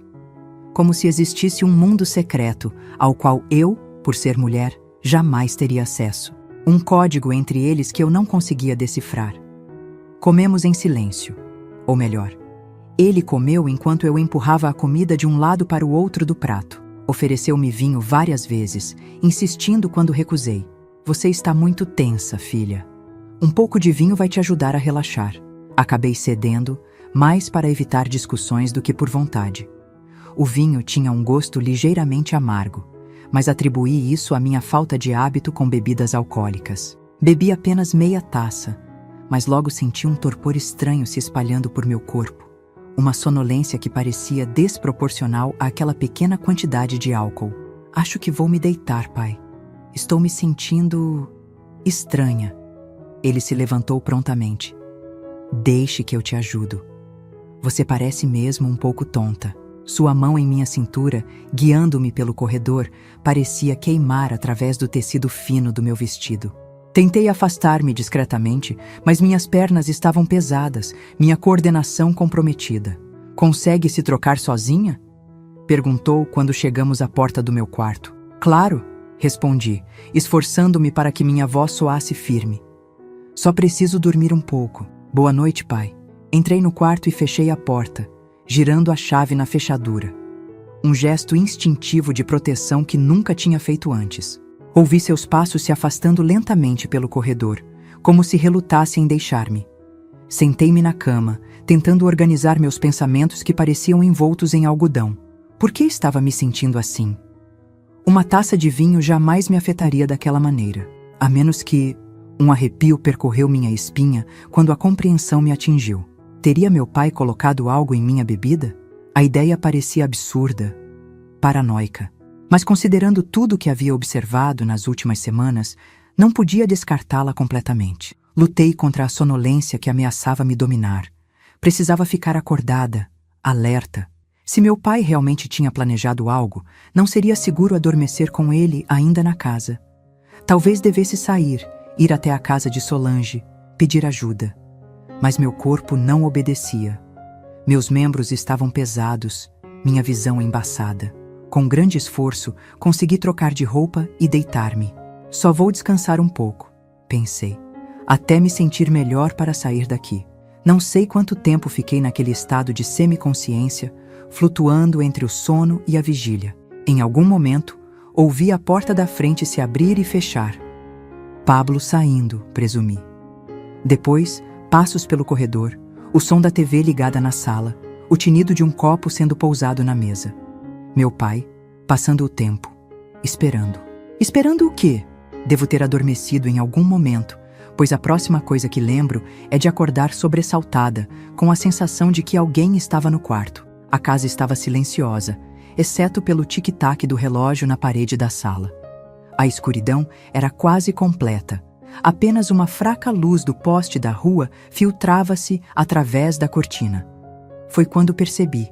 Como se existisse um mundo secreto, ao qual eu, por ser mulher, jamais teria acesso. Um código entre eles que eu não conseguia decifrar. Comemos em silêncio. Ou melhor, ele comeu enquanto eu empurrava a comida de um lado para o outro do prato. Ofereceu-me vinho várias vezes, insistindo quando recusei. Você está muito tensa, filha. Um pouco de vinho vai te ajudar a relaxar. Acabei cedendo, mais para evitar discussões do que por vontade. O vinho tinha um gosto ligeiramente amargo, mas atribuí isso à minha falta de hábito com bebidas alcoólicas. Bebi apenas meia taça, mas logo senti um torpor estranho se espalhando por meu corpo, uma sonolência que parecia desproporcional àquela pequena quantidade de álcool. Acho que vou me deitar, pai. Estou me sentindo estranha. Ele se levantou prontamente. Deixe que eu te ajudo. Você parece mesmo um pouco tonta. Sua mão em minha cintura, guiando-me pelo corredor, parecia queimar através do tecido fino do meu vestido. Tentei afastar-me discretamente, mas minhas pernas estavam pesadas, minha coordenação comprometida. Consegue se trocar sozinha? Perguntou quando chegamos à porta do meu quarto. Claro, respondi, esforçando-me para que minha voz soasse firme. Só preciso dormir um pouco. Boa noite, pai. Entrei no quarto e fechei a porta, girando a chave na fechadura. Um gesto instintivo de proteção que nunca tinha feito antes. Ouvi seus passos se afastando lentamente pelo corredor, como se relutasse em deixar-me. Sentei-me na cama, tentando organizar meus pensamentos que pareciam envoltos em algodão. Por que estava me sentindo assim? Uma taça de vinho jamais me afetaria daquela maneira, a menos que um arrepio percorreu minha espinha quando a compreensão me atingiu. Teria meu pai colocado algo em minha bebida? A ideia parecia absurda, paranoica. Mas considerando tudo o que havia observado nas últimas semanas, não podia descartá-la completamente. Lutei contra a sonolência que ameaçava me dominar. Precisava ficar acordada, alerta. Se meu pai realmente tinha planejado algo, não seria seguro adormecer com ele ainda na casa. Talvez devesse sair, ir até a casa de Solange, pedir ajuda. Mas meu corpo não obedecia. Meus membros estavam pesados, minha visão embaçada. Com grande esforço, consegui trocar de roupa e deitar-me. Só vou descansar um pouco, pensei, até me sentir melhor para sair daqui. Não sei quanto tempo fiquei naquele estado de semiconsciência, flutuando entre o sono e a vigília. Em algum momento, ouvi a porta da frente se abrir e fechar. Pablo saindo, presumi. Depois, passos pelo corredor, o som da TV ligada na sala, o tinido de um copo sendo pousado na mesa. Meu pai, passando o tempo, esperando. Esperando o quê? Devo ter adormecido em algum momento, pois a próxima coisa que lembro é de acordar sobressaltada, com a sensação de que alguém estava no quarto. A casa estava silenciosa, exceto pelo tic-tac do relógio na parede da sala. A escuridão era quase completa. Apenas uma fraca luz do poste da rua filtrava-se através da cortina. Foi quando percebi.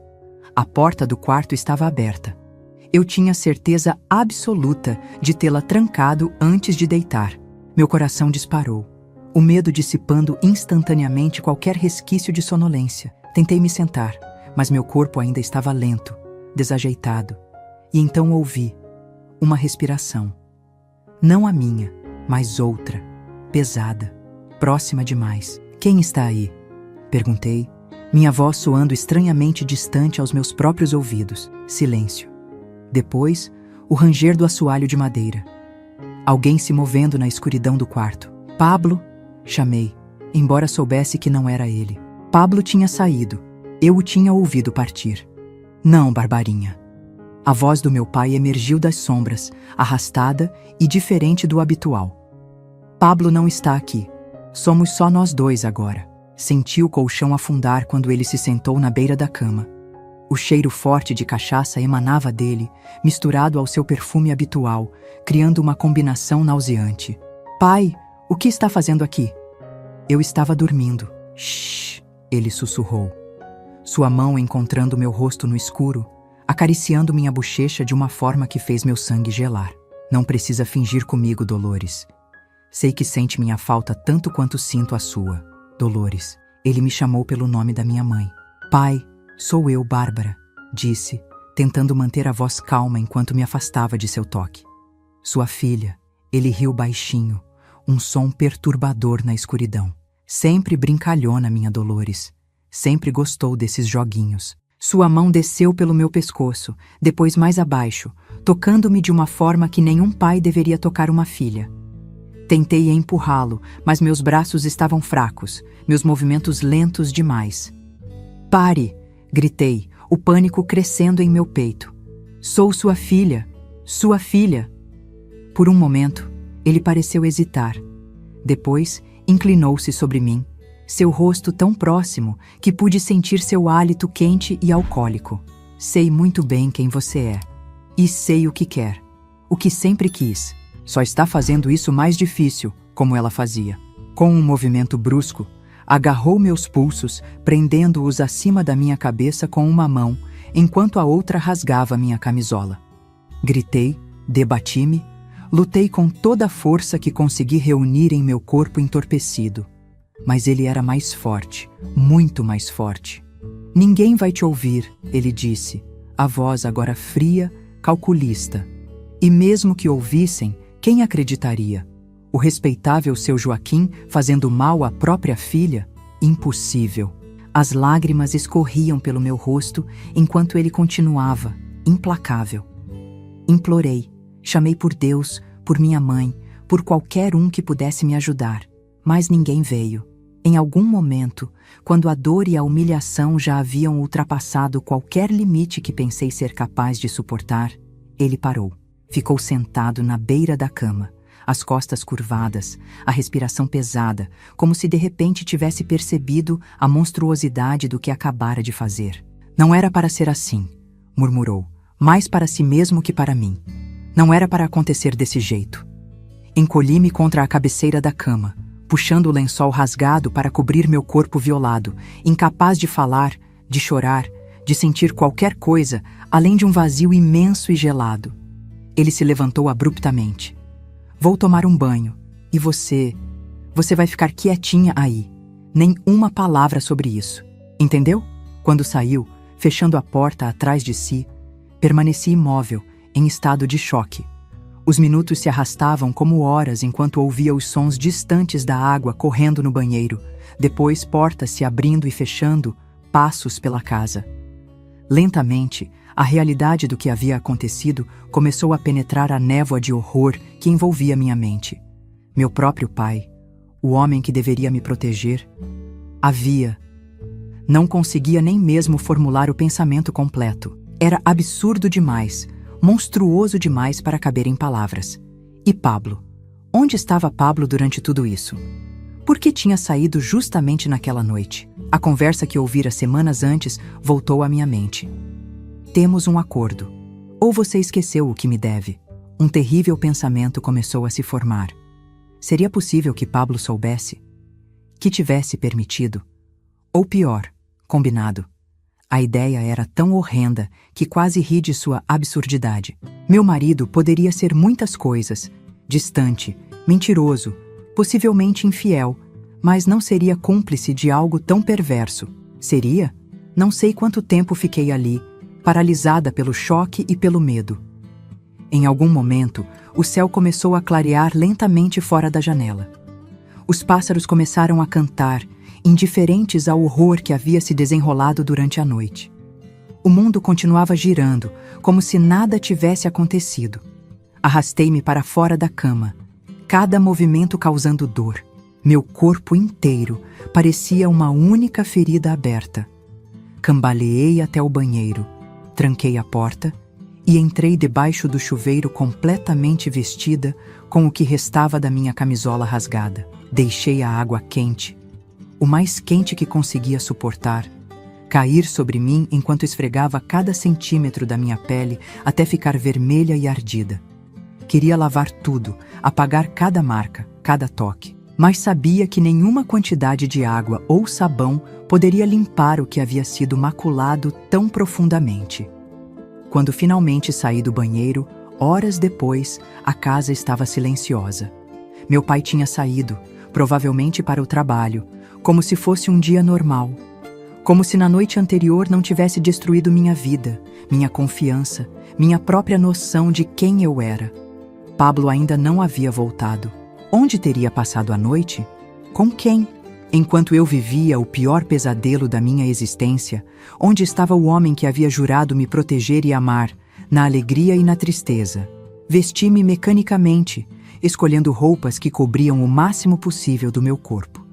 A porta do quarto estava aberta. Eu tinha certeza absoluta de tê-la trancado antes de deitar. Meu coração disparou, o medo dissipando instantaneamente qualquer resquício de sonolência. Tentei me sentar, mas meu corpo ainda estava lento, desajeitado. E então ouvi uma respiração. Não a minha, mas outra, pesada, próxima demais. Quem está aí? Perguntei, minha voz soando estranhamente distante aos meus próprios ouvidos. Silêncio. Depois, o ranger do assoalho de madeira. Alguém se movendo na escuridão do quarto. Pablo, chamei, embora soubesse que não era ele. Pablo tinha saído. Eu o tinha ouvido partir. Não, Barbarinha. A voz do meu pai emergiu das sombras, arrastada e diferente do habitual. Pablo não está aqui. Somos só nós dois agora. Senti o colchão afundar quando ele se sentou na beira da cama. O cheiro forte de cachaça emanava dele, misturado ao seu perfume habitual, criando uma combinação nauseante. Pai, o que está fazendo aqui? Eu estava dormindo. Shhh, ele sussurrou. Sua mão encontrando meu rosto no escuro, acariciando minha bochecha de uma forma que fez meu sangue gelar. Não precisa fingir comigo, Dolores. Sei que sente minha falta tanto quanto sinto a sua. Dolores. Ele me chamou pelo nome da minha mãe. Pai, sou eu, Bárbara, disse, tentando manter a voz calma enquanto me afastava de seu toque. Sua filha. Ele riu baixinho, um som perturbador na escuridão. Sempre brincalhona, minha Dolores. Sempre gostou desses joguinhos. Sua mão desceu pelo meu pescoço, depois mais abaixo, tocando-me de uma forma que nenhum pai deveria tocar uma filha. Tentei empurrá-lo, mas meus braços estavam fracos, meus movimentos lentos demais. Pare! Gritei, o pânico crescendo em meu peito. Sou sua filha. Sua filha! Por um momento, ele pareceu hesitar. Depois, inclinou-se sobre mim, seu rosto tão próximo que pude sentir seu hálito quente e alcoólico. Sei muito bem quem você é. E sei o que quer. O que sempre quis. Só está fazendo isso mais difícil, como ela fazia. Com um movimento brusco, agarrou meus pulsos, prendendo-os acima da minha cabeça com uma mão, enquanto a outra rasgava minha camisola. Gritei, debati-me, lutei com toda a força que consegui reunir em meu corpo entorpecido. Mas ele era mais forte, muito mais forte. Ninguém vai te ouvir, ele disse, a voz agora fria, calculista. E mesmo que ouvissem, quem acreditaria? O respeitável seu Joaquim fazendo mal à própria filha? Impossível. As lágrimas escorriam pelo meu rosto enquanto ele continuava, implacável. Implorei, chamei por Deus, por minha mãe, por qualquer um que pudesse me ajudar, mas ninguém veio. Em algum momento, quando a dor e a humilhação já haviam ultrapassado qualquer limite que pensei ser capaz de suportar, ele parou. Ficou sentado na beira da cama, as costas curvadas, a respiração pesada, como se de repente tivesse percebido a monstruosidade do que acabara de fazer. Não era para ser assim, murmurou, mais para si mesmo que para mim. Não era para acontecer desse jeito. Encolhi-me contra a cabeceira da cama, puxando o lençol rasgado para cobrir meu corpo violado, incapaz de falar, de chorar, de sentir qualquer coisa, além de um vazio imenso e gelado. Ele se levantou abruptamente. Vou tomar um banho. E você vai ficar quietinha aí. Nem uma palavra sobre isso. Entendeu? Quando saiu, fechando a porta atrás de si, permaneci imóvel, em estado de choque. Os minutos se arrastavam como horas enquanto ouvia os sons distantes da água correndo no banheiro, depois portas se abrindo e fechando, passos pela casa. Lentamente, a realidade do que havia acontecido começou a penetrar a névoa de horror que envolvia minha mente. Meu próprio pai, o homem que deveria me proteger, não conseguia nem mesmo formular o pensamento completo. Era absurdo demais, monstruoso demais para caber em palavras. E Pablo? Onde estava Pablo durante tudo isso? Por que tinha saído justamente naquela noite? A conversa que ouvira semanas antes voltou à minha mente. Temos um acordo. Ou você esqueceu o que me deve? Um terrível pensamento começou a se formar. Seria possível que Pablo soubesse? Que tivesse permitido? Ou pior, combinado? A ideia era tão horrenda que quase ri de sua absurdidade. Meu marido poderia ser muitas coisas, distante, mentiroso, possivelmente infiel, mas não seria cúmplice de algo tão perverso. Seria? Não sei quanto tempo fiquei ali, paralisada pelo choque e pelo medo. Em algum momento, o céu começou a clarear lentamente fora da janela. Os pássaros começaram a cantar, indiferentes ao horror que havia se desenrolado durante a noite. O mundo continuava girando, como se nada tivesse acontecido. Arrastei-me para fora da cama, cada movimento causando dor. Meu corpo inteiro parecia uma única ferida aberta. Cambaleei até o banheiro, tranquei a porta e entrei debaixo do chuveiro completamente vestida com o que restava da minha camisola rasgada. Deixei a água quente, o mais quente que conseguia suportar, cair sobre mim enquanto esfregava cada centímetro da minha pele até ficar vermelha e ardida. Queria lavar tudo, apagar cada marca, cada toque, mas sabia que nenhuma quantidade de água ou sabão poderia limpar o que havia sido maculado tão profundamente. Quando finalmente saí do banheiro, horas depois, a casa estava silenciosa. Meu pai tinha saído, provavelmente para o trabalho, como se fosse um dia normal. Como se na noite anterior não tivesse destruído minha vida, minha confiança, minha própria noção de quem eu era. Pablo ainda não havia voltado. Onde teria passado a noite? Com quem? Enquanto eu vivia o pior pesadelo da minha existência, onde estava o homem que havia jurado me proteger e amar, na alegria e na tristeza? Vesti-me mecanicamente, escolhendo roupas que cobriam o máximo possível do meu corpo.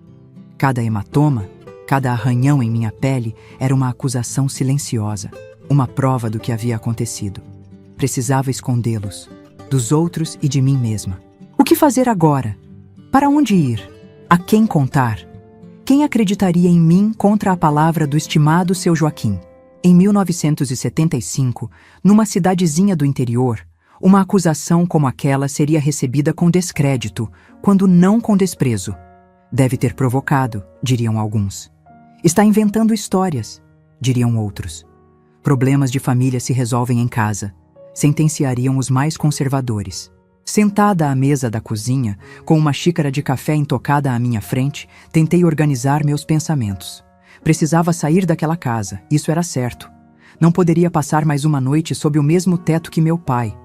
Cada hematoma, cada arranhão em minha pele era uma acusação silenciosa, uma prova do que havia acontecido. Precisava escondê-los, dos outros e de mim mesma. O que fazer agora? Para onde ir? A quem contar? Quem acreditaria em mim contra a palavra do estimado seu Joaquim? Em 1975, numa cidadezinha do interior, uma acusação como aquela seria recebida com descrédito, quando não com desprezo. Deve ter provocado, diriam alguns. Está inventando histórias, diriam outros. Problemas de família se resolvem em casa, sentenciariam os mais conservadores. Sentada à mesa da cozinha, com uma xícara de café intocada à minha frente, tentei organizar meus pensamentos. Precisava sair daquela casa, isso era certo. Não poderia passar mais uma noite sob o mesmo teto que meu pai.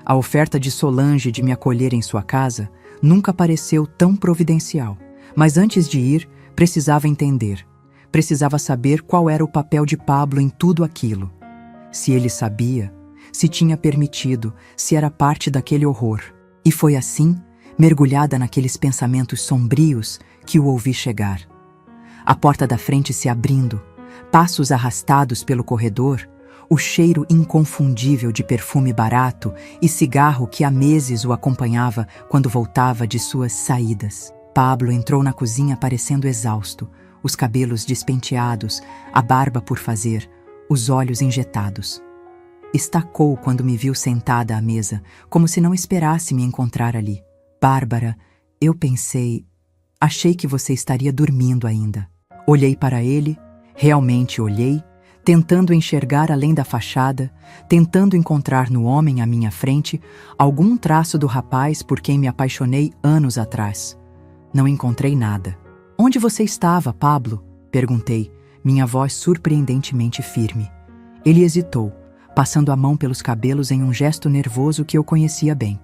A oferta de Solange de me acolher em sua casa nunca pareceu tão providencial. Mas antes de ir, precisava entender. Precisava saber qual era o papel de Pablo em tudo aquilo. Se ele sabia, se tinha permitido, se era parte daquele horror. E foi assim, mergulhada naqueles pensamentos sombrios, que o ouvi chegar. A porta da frente se abrindo, passos arrastados pelo corredor, o cheiro inconfundível de perfume barato e cigarro que há meses o acompanhava quando voltava de suas saídas. Pablo entrou na cozinha parecendo exausto, os cabelos despenteados, a barba por fazer, os olhos injetados. Estacou quando me viu sentada à mesa, como se não esperasse me encontrar ali. Bárbara, eu pensei... Achei que você estaria dormindo ainda. Olhei para ele, realmente olhei, tentando enxergar além da fachada, tentando encontrar no homem à minha frente algum traço do rapaz por quem me apaixonei anos atrás. Não encontrei nada. Onde você estava, Pablo? Perguntei, minha voz surpreendentemente firme. Ele hesitou, passando a mão pelos cabelos em um gesto nervoso que eu conhecia bem.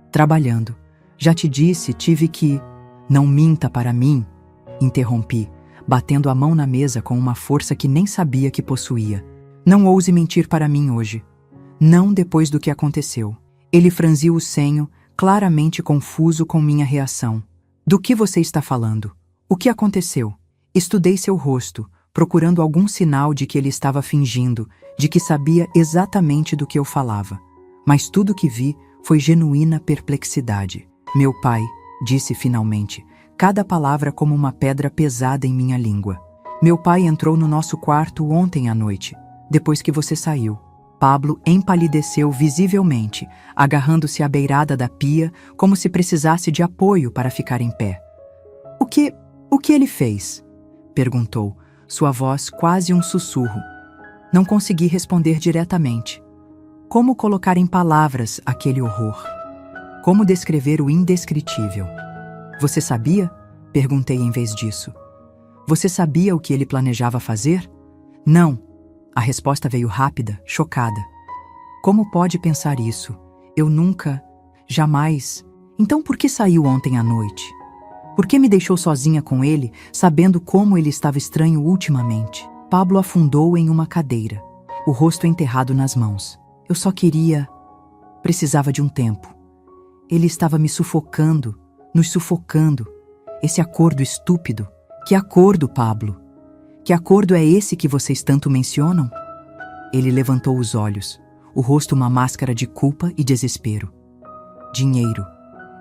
Trabalhando. Já te disse, tive que... Não minta para mim, interrompi, batendo a mão na mesa com uma força que nem sabia que possuía. Não ouse mentir para mim hoje. Não depois do que aconteceu. Ele franziu o senho, claramente confuso com minha reação. Do que você está falando? O que aconteceu? Estudei seu rosto, procurando algum sinal de que ele estava fingindo, de que sabia exatamente do que eu falava. Mas tudo que vi foi genuína perplexidade. Meu pai, disse finalmente, cada palavra como uma pedra pesada em minha língua. Meu pai entrou no nosso quarto ontem à noite, depois que você saiu. Pablo empalideceu visivelmente, agarrando-se à beirada da pia, como se precisasse de apoio para ficar em pé. O que ele fez? Perguntou, sua voz quase um sussurro. Não consegui responder diretamente. Como colocar em palavras aquele horror? Como descrever o indescritível? Você sabia? Perguntei em vez disso. Você sabia o que ele planejava fazer? Não. A resposta veio rápida, chocada. Como pode pensar isso? Eu nunca, jamais. Então por que saiu ontem à noite? Por que me deixou sozinha com ele, sabendo como ele estava estranho ultimamente? Pablo afundou em uma cadeira, o rosto enterrado nas mãos. Eu só queria... Precisava de um tempo. Ele estava me sufocando, nos sufocando. Esse acordo estúpido. Que acordo, Pablo? Que acordo é esse que vocês tanto mencionam? Ele levantou os olhos, o rosto uma máscara de culpa e desespero. Dinheiro.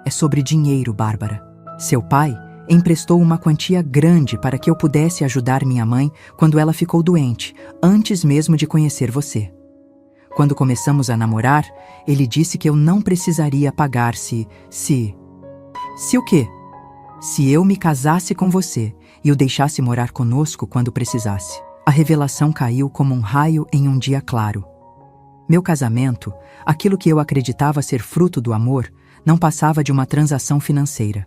É sobre dinheiro, Bárbara. Seu pai emprestou uma quantia grande para que eu pudesse ajudar minha mãe quando ela ficou doente, antes mesmo de conhecer você. Quando começamos a namorar, ele disse que eu não precisaria pagar se o quê? Se eu me casasse com você e o deixasse morar conosco quando precisasse. A revelação caiu como um raio em um dia claro. Meu casamento, aquilo que eu acreditava ser fruto do amor, não passava de uma transação financeira.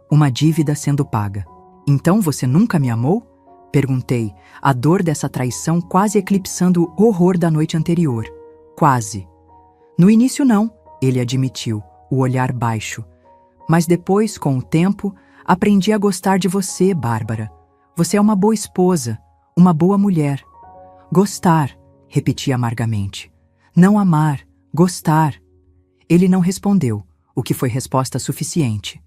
Uma dívida sendo paga. Então você nunca me amou? Perguntei, a dor dessa traição quase eclipsando o horror da noite anterior. Quase. No início não, ele admitiu, o olhar baixo. Mas depois, com o tempo, aprendi a gostar de você, Bárbara. Você é uma boa esposa, uma boa mulher. Gostar, repeti amargamente. Não amar, gostar. Ele não respondeu, o que foi resposta suficiente.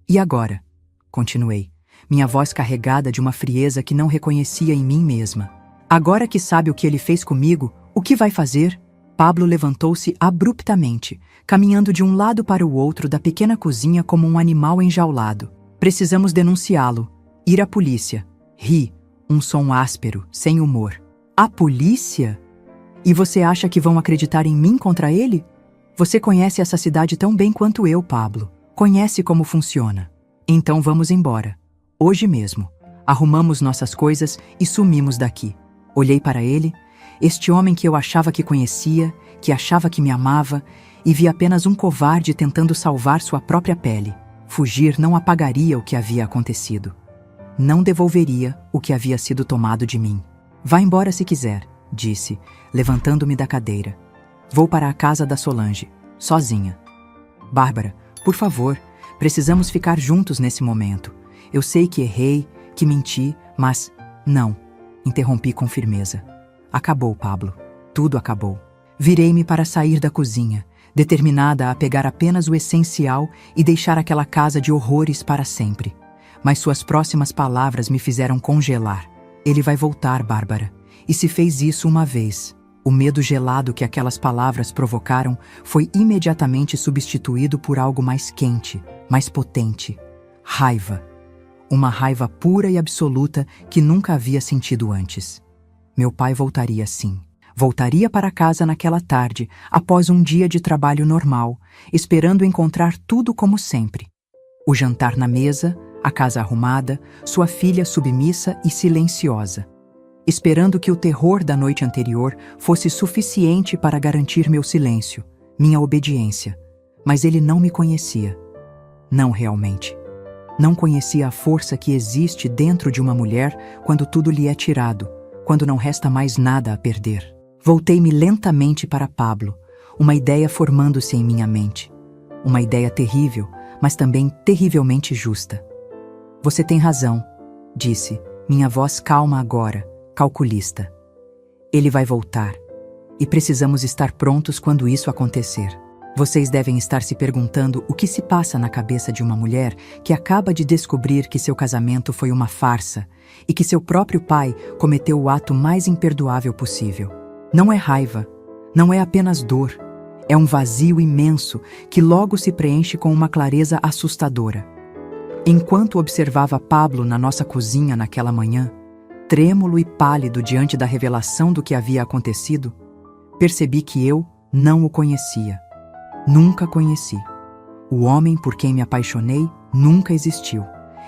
E agora? Continuei, minha voz carregada de uma frieza que não reconhecia em mim mesma. Agora que sabe o que ele fez comigo, o que vai fazer? Pablo levantou-se abruptamente, caminhando de um lado para o outro da pequena cozinha como um animal enjaulado. Precisamos denunciá-lo. Ir à polícia. Ri, um som áspero, sem humor. A polícia? E você acha que vão acreditar em mim contra ele? Você conhece essa cidade tão bem quanto eu, Pablo. Conhece como funciona. Então vamos embora. Hoje mesmo. Arrumamos nossas coisas e sumimos daqui. Olhei para ele, este homem que eu achava que conhecia, que achava que me amava, e vi apenas um covarde tentando salvar sua própria pele. Fugir não apagaria o que havia acontecido. Não devolveria o que havia sido tomado de mim. Vá embora se quiser, disse, levantando-me da cadeira. Vou para a casa da Solange, sozinha. Bárbara, por favor, precisamos ficar juntos nesse momento. Eu sei que errei, que menti, mas... Não, interrompi com firmeza. Acabou, Pablo. Tudo acabou. Virei-me para sair da cozinha, determinada a pegar apenas o essencial e deixar aquela casa de horrores para sempre. Mas suas próximas palavras me fizeram congelar. Ele vai voltar, Bárbara. E se fez isso uma vez. O medo gelado que aquelas palavras provocaram foi imediatamente substituído por algo mais quente, mais potente. Raiva. Uma raiva pura e absoluta que nunca havia sentido antes. Meu pai voltaria sim. Voltaria para casa naquela tarde, após um dia de trabalho normal, esperando encontrar tudo como sempre. O jantar na mesa, a casa arrumada, sua filha submissa e silenciosa. Esperando que o terror da noite anterior fosse suficiente para garantir meu silêncio, minha obediência. Mas ele não me conhecia. Não realmente. Não conhecia a força que existe dentro de uma mulher quando tudo lhe é tirado, quando não resta mais nada a perder. Voltei-me lentamente para Pablo, uma ideia formando-se em minha mente. Uma ideia terrível, mas também terrivelmente justa. Você tem razão, disse, minha voz calma agora, calculista. Ele vai voltar, e precisamos estar prontos quando isso acontecer. Vocês devem estar se perguntando o que se passa na cabeça de uma mulher que acaba de descobrir que seu casamento foi uma farsa e que seu próprio pai cometeu o ato mais imperdoável possível. Não é raiva, não é apenas dor, é um vazio imenso que logo se preenche com uma clareza assustadora. Enquanto observava Pablo na nossa cozinha naquela manhã, trêmulo e pálido diante da revelação do que havia acontecido, percebi que eu não o conhecia. Nunca conheci. O homem por quem me apaixonei nunca existiu.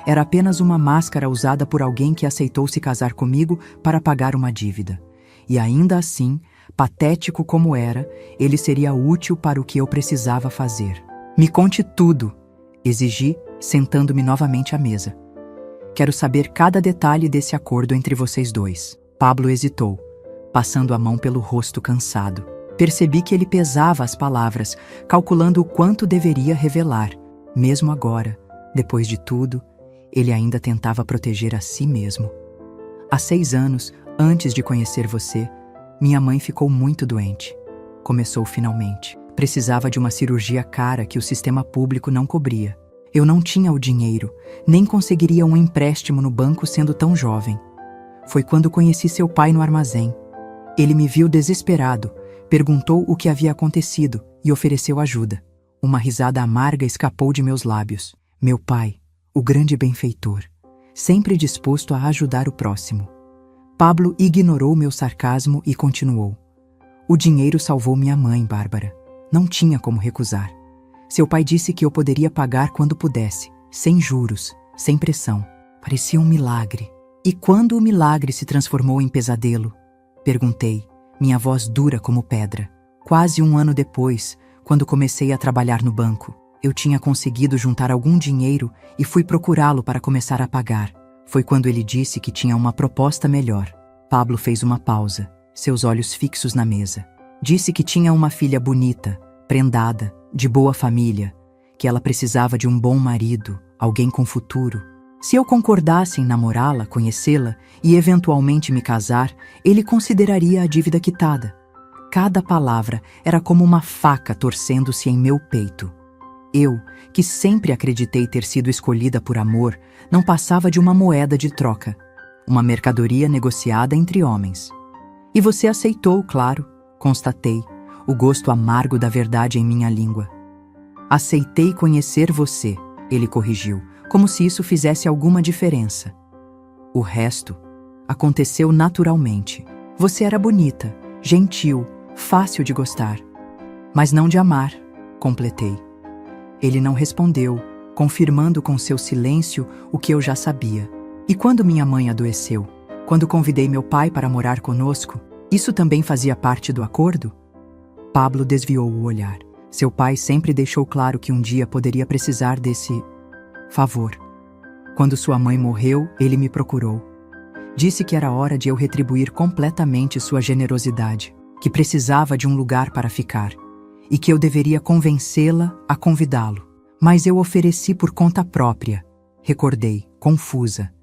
Era apenas uma máscara usada por alguém que aceitou se casar comigo para pagar uma dívida. E ainda assim, patético como era, ele seria útil para o que eu precisava fazer. Me conte tudo, exigi, sentando-me novamente à mesa. Quero saber cada detalhe desse acordo entre vocês dois. Pablo hesitou, passando a mão pelo rosto cansado. Percebi que ele pesava as palavras, calculando o quanto deveria revelar. Mesmo agora, depois de tudo, ele ainda tentava proteger a si mesmo. Há 6 anos, antes de conhecer você, minha mãe ficou muito doente. Começou finalmente. Precisava de uma cirurgia cara que o sistema público não cobria. Eu não tinha o dinheiro, nem conseguiria um empréstimo no banco sendo tão jovem. Foi quando conheci seu pai no armazém. Ele me viu desesperado, perguntou o que havia acontecido e ofereceu ajuda. Uma risada amarga escapou de meus lábios. Meu pai, o grande benfeitor, sempre disposto a ajudar o próximo. Pablo ignorou meu sarcasmo e continuou. O dinheiro salvou minha mãe, Bárbara. Não tinha como recusar. Seu pai disse que eu poderia pagar quando pudesse, sem juros, sem pressão. Parecia um milagre. E quando o milagre se transformou em pesadelo? Perguntei, minha voz dura como pedra. Quase 1 ano depois, quando comecei a trabalhar no banco, eu tinha conseguido juntar algum dinheiro e fui procurá-lo para começar a pagar. Foi quando ele disse que tinha uma proposta melhor. Pablo fez uma pausa, seus olhos fixos na mesa. Disse que tinha uma filha bonita, prendada, de boa família, que ela precisava de um bom marido, alguém com futuro. Se eu concordasse em namorá-la, conhecê-la e eventualmente me casar, ele consideraria a dívida quitada. Cada palavra era como uma faca torcendo-se em meu peito. Eu, que sempre acreditei ter sido escolhida por amor, não passava de uma moeda de troca, uma mercadoria negociada entre homens. E você aceitou, claro, constatei, o gosto amargo da verdade em minha língua. Aceitei conhecer você, ele corrigiu, como se isso fizesse alguma diferença. O resto aconteceu naturalmente. Você era bonita, gentil, fácil de gostar. Mas não de amar, completei. Ele não respondeu, confirmando com seu silêncio o que eu já sabia. E quando minha mãe adoeceu? Quando convidei meu pai para morar conosco? Isso também fazia parte do acordo? Pablo desviou o olhar. Seu pai sempre deixou claro que um dia poderia precisar desse favor. Quando sua mãe morreu, ele me procurou. Disse que era hora de eu retribuir completamente sua generosidade, que precisava de um lugar para ficar, e que eu deveria convencê-la a convidá-lo. Mas eu ofereci por conta própria, recordei, confusa,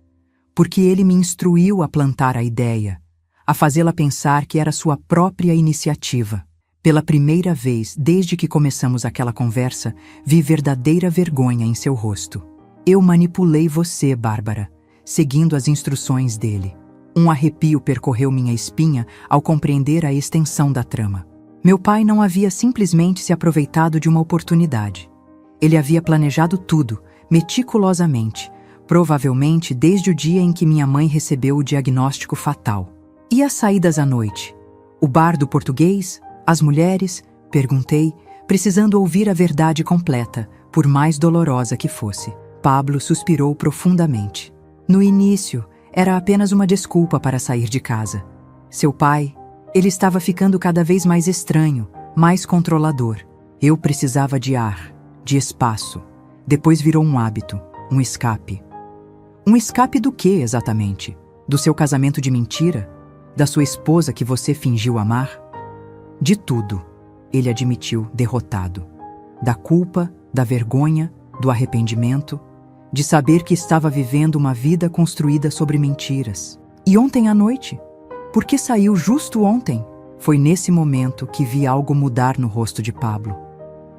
porque ele me instruiu a plantar a ideia, a fazê-la pensar que era sua própria iniciativa. Pela primeira vez desde que começamos aquela conversa, vi verdadeira vergonha em seu rosto. Eu manipulei você, Bárbara, seguindo as instruções dele. Um arrepio percorreu minha espinha ao compreender a extensão da trama. Meu pai não havia simplesmente se aproveitado de uma oportunidade. Ele havia planejado tudo, meticulosamente, provavelmente desde o dia em que minha mãe recebeu o diagnóstico fatal. E as saídas à noite? O bar do português? As mulheres? Perguntei, precisando ouvir a verdade completa, por mais dolorosa que fosse. Pablo suspirou profundamente. No início, era apenas uma desculpa para sair de casa. Seu pai, ele estava ficando cada vez mais estranho, mais controlador. Eu precisava de ar, de espaço. Depois virou um hábito, um escape. Um escape do quê, exatamente? Do seu casamento de mentira? Da sua esposa que você fingiu amar? De tudo, ele admitiu, derrotado. Da culpa, da vergonha, do arrependimento, de saber que estava vivendo uma vida construída sobre mentiras. E ontem à noite? Por que saiu justo ontem? Foi nesse momento que vi algo mudar no rosto de Pablo.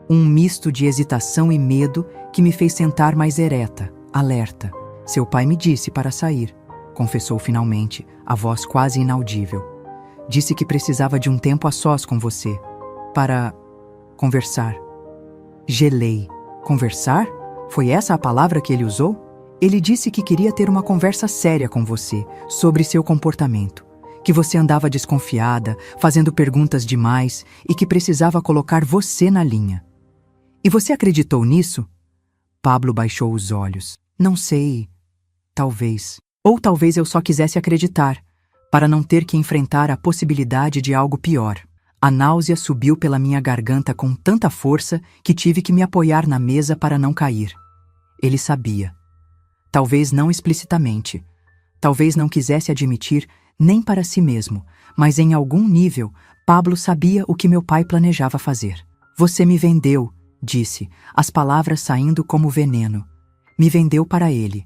Um misto de hesitação e medo que me fez sentar mais ereta, alerta. Seu pai me disse para sair, confessou finalmente, a voz quase inaudível. Disse que precisava de um tempo a sós com você, para conversar. Gelei. Conversar? Foi essa a palavra que ele usou? Ele disse que queria ter uma conversa séria com você, sobre seu comportamento, que você andava desconfiada, fazendo perguntas demais e que precisava colocar você na linha. E você acreditou nisso? Pablo baixou os olhos. Não sei. Talvez. Ou talvez eu só quisesse acreditar, para não ter que enfrentar a possibilidade de algo pior. A náusea subiu pela minha garganta com tanta força que tive que me apoiar na mesa para não cair. Ele sabia. Talvez não explicitamente. Talvez não quisesse admitir nem para si mesmo, mas em algum nível, Pablo sabia o que meu pai planejava fazer. Você me vendeu, disse, as palavras saindo como veneno. Me vendeu para ele.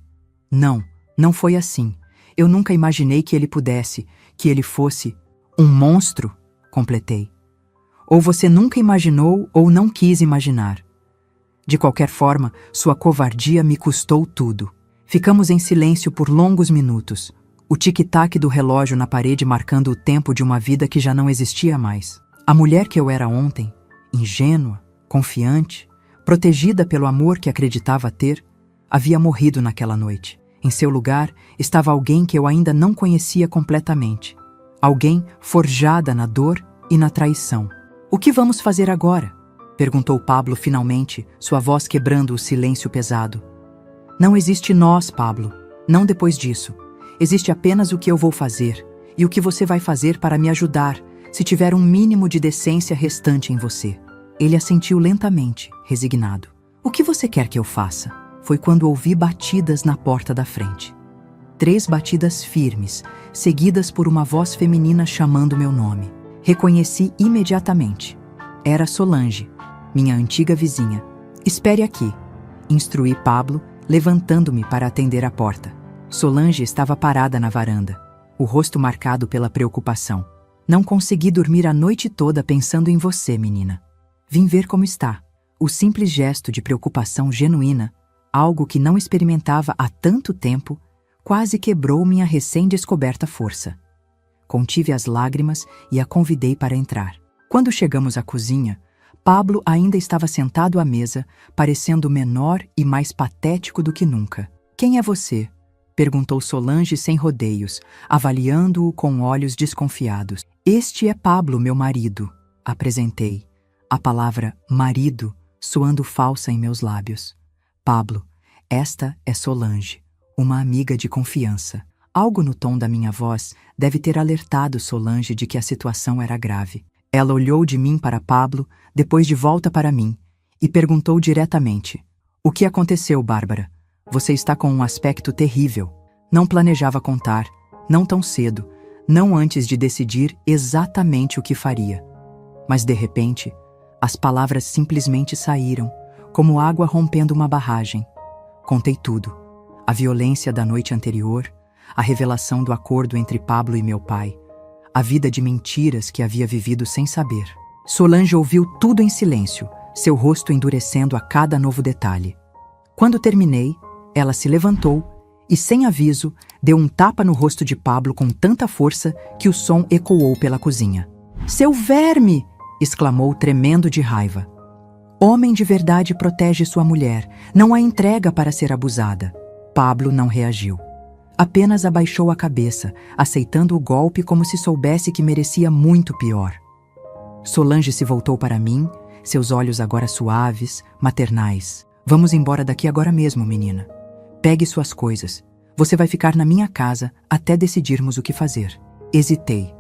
Não, não foi assim. Eu nunca imaginei que ele pudesse, que ele fosse um monstro, completei. Ou você nunca imaginou ou não quis imaginar. De qualquer forma, sua covardia me custou tudo. Ficamos em silêncio por longos minutos, o tic-tac do relógio na parede marcando o tempo de uma vida que já não existia mais. A mulher que eu era ontem, ingênua, confiante, protegida pelo amor que acreditava ter, havia morrido naquela noite. Em seu lugar estava alguém que eu ainda não conhecia completamente. Alguém forjada na dor e na traição. O que vamos fazer agora? Perguntou Pablo finalmente, sua voz quebrando o silêncio pesado. Não existe nós, Pablo. Não depois disso. Existe apenas o que eu vou fazer e o que você vai fazer para me ajudar, se tiver um mínimo de decência restante em você. Ele assentiu lentamente, resignado. O que você quer que eu faça? Foi quando ouvi batidas na porta da frente. 3 batidas firmes, seguidas por uma voz feminina chamando meu nome. Reconheci imediatamente. Era Solange, minha antiga vizinha. Espere aqui, instruí Pablo, levantando-me para atender a porta. Solange estava parada na varanda, o rosto marcado pela preocupação. Não consegui dormir a noite toda pensando em você, menina. Vim ver como está. O simples gesto de preocupação genuína, algo que não experimentava há tanto tempo, quase quebrou minha recém-descoberta força. Contive as lágrimas e a convidei para entrar. Quando chegamos à cozinha, Pablo ainda estava sentado à mesa, parecendo menor e mais patético do que nunca. "Quem é você?" perguntou Solange sem rodeios, avaliando-o com olhos desconfiados. "Este é Pablo, meu marido", apresentei, a palavra marido soando falsa em meus lábios. "Pablo, esta é Solange, uma amiga de confiança." Algo no tom da minha voz deve ter alertado Solange de que a situação era grave. Ela olhou de mim para Pablo, depois de volta para mim, e perguntou diretamente: "O que aconteceu, Bárbara? Você está com um aspecto terrível." Não planejava contar, não tão cedo, não antes de decidir exatamente o que faria. Mas de repente, as palavras simplesmente saíram, como água rompendo uma barragem. Contei tudo: a violência da noite anterior, a revelação do acordo entre Pablo e meu pai, a vida de mentiras que havia vivido sem saber. Solange ouviu tudo em silêncio, seu rosto endurecendo a cada novo detalhe. Quando terminei, ela se levantou e, sem aviso, deu um tapa no rosto de Pablo com tanta força que o som ecoou pela cozinha. "Seu verme!" exclamou, tremendo de raiva. "Homem de verdade protege sua mulher, não a entrega para ser abusada." Pablo não reagiu. Apenas abaixou a cabeça, aceitando o golpe como se soubesse que merecia muito pior. Solange se voltou para mim, seus olhos agora suaves, maternais. "Vamos embora daqui agora mesmo, menina. Pegue suas coisas. Você vai ficar na minha casa até decidirmos o que fazer." Hesitei.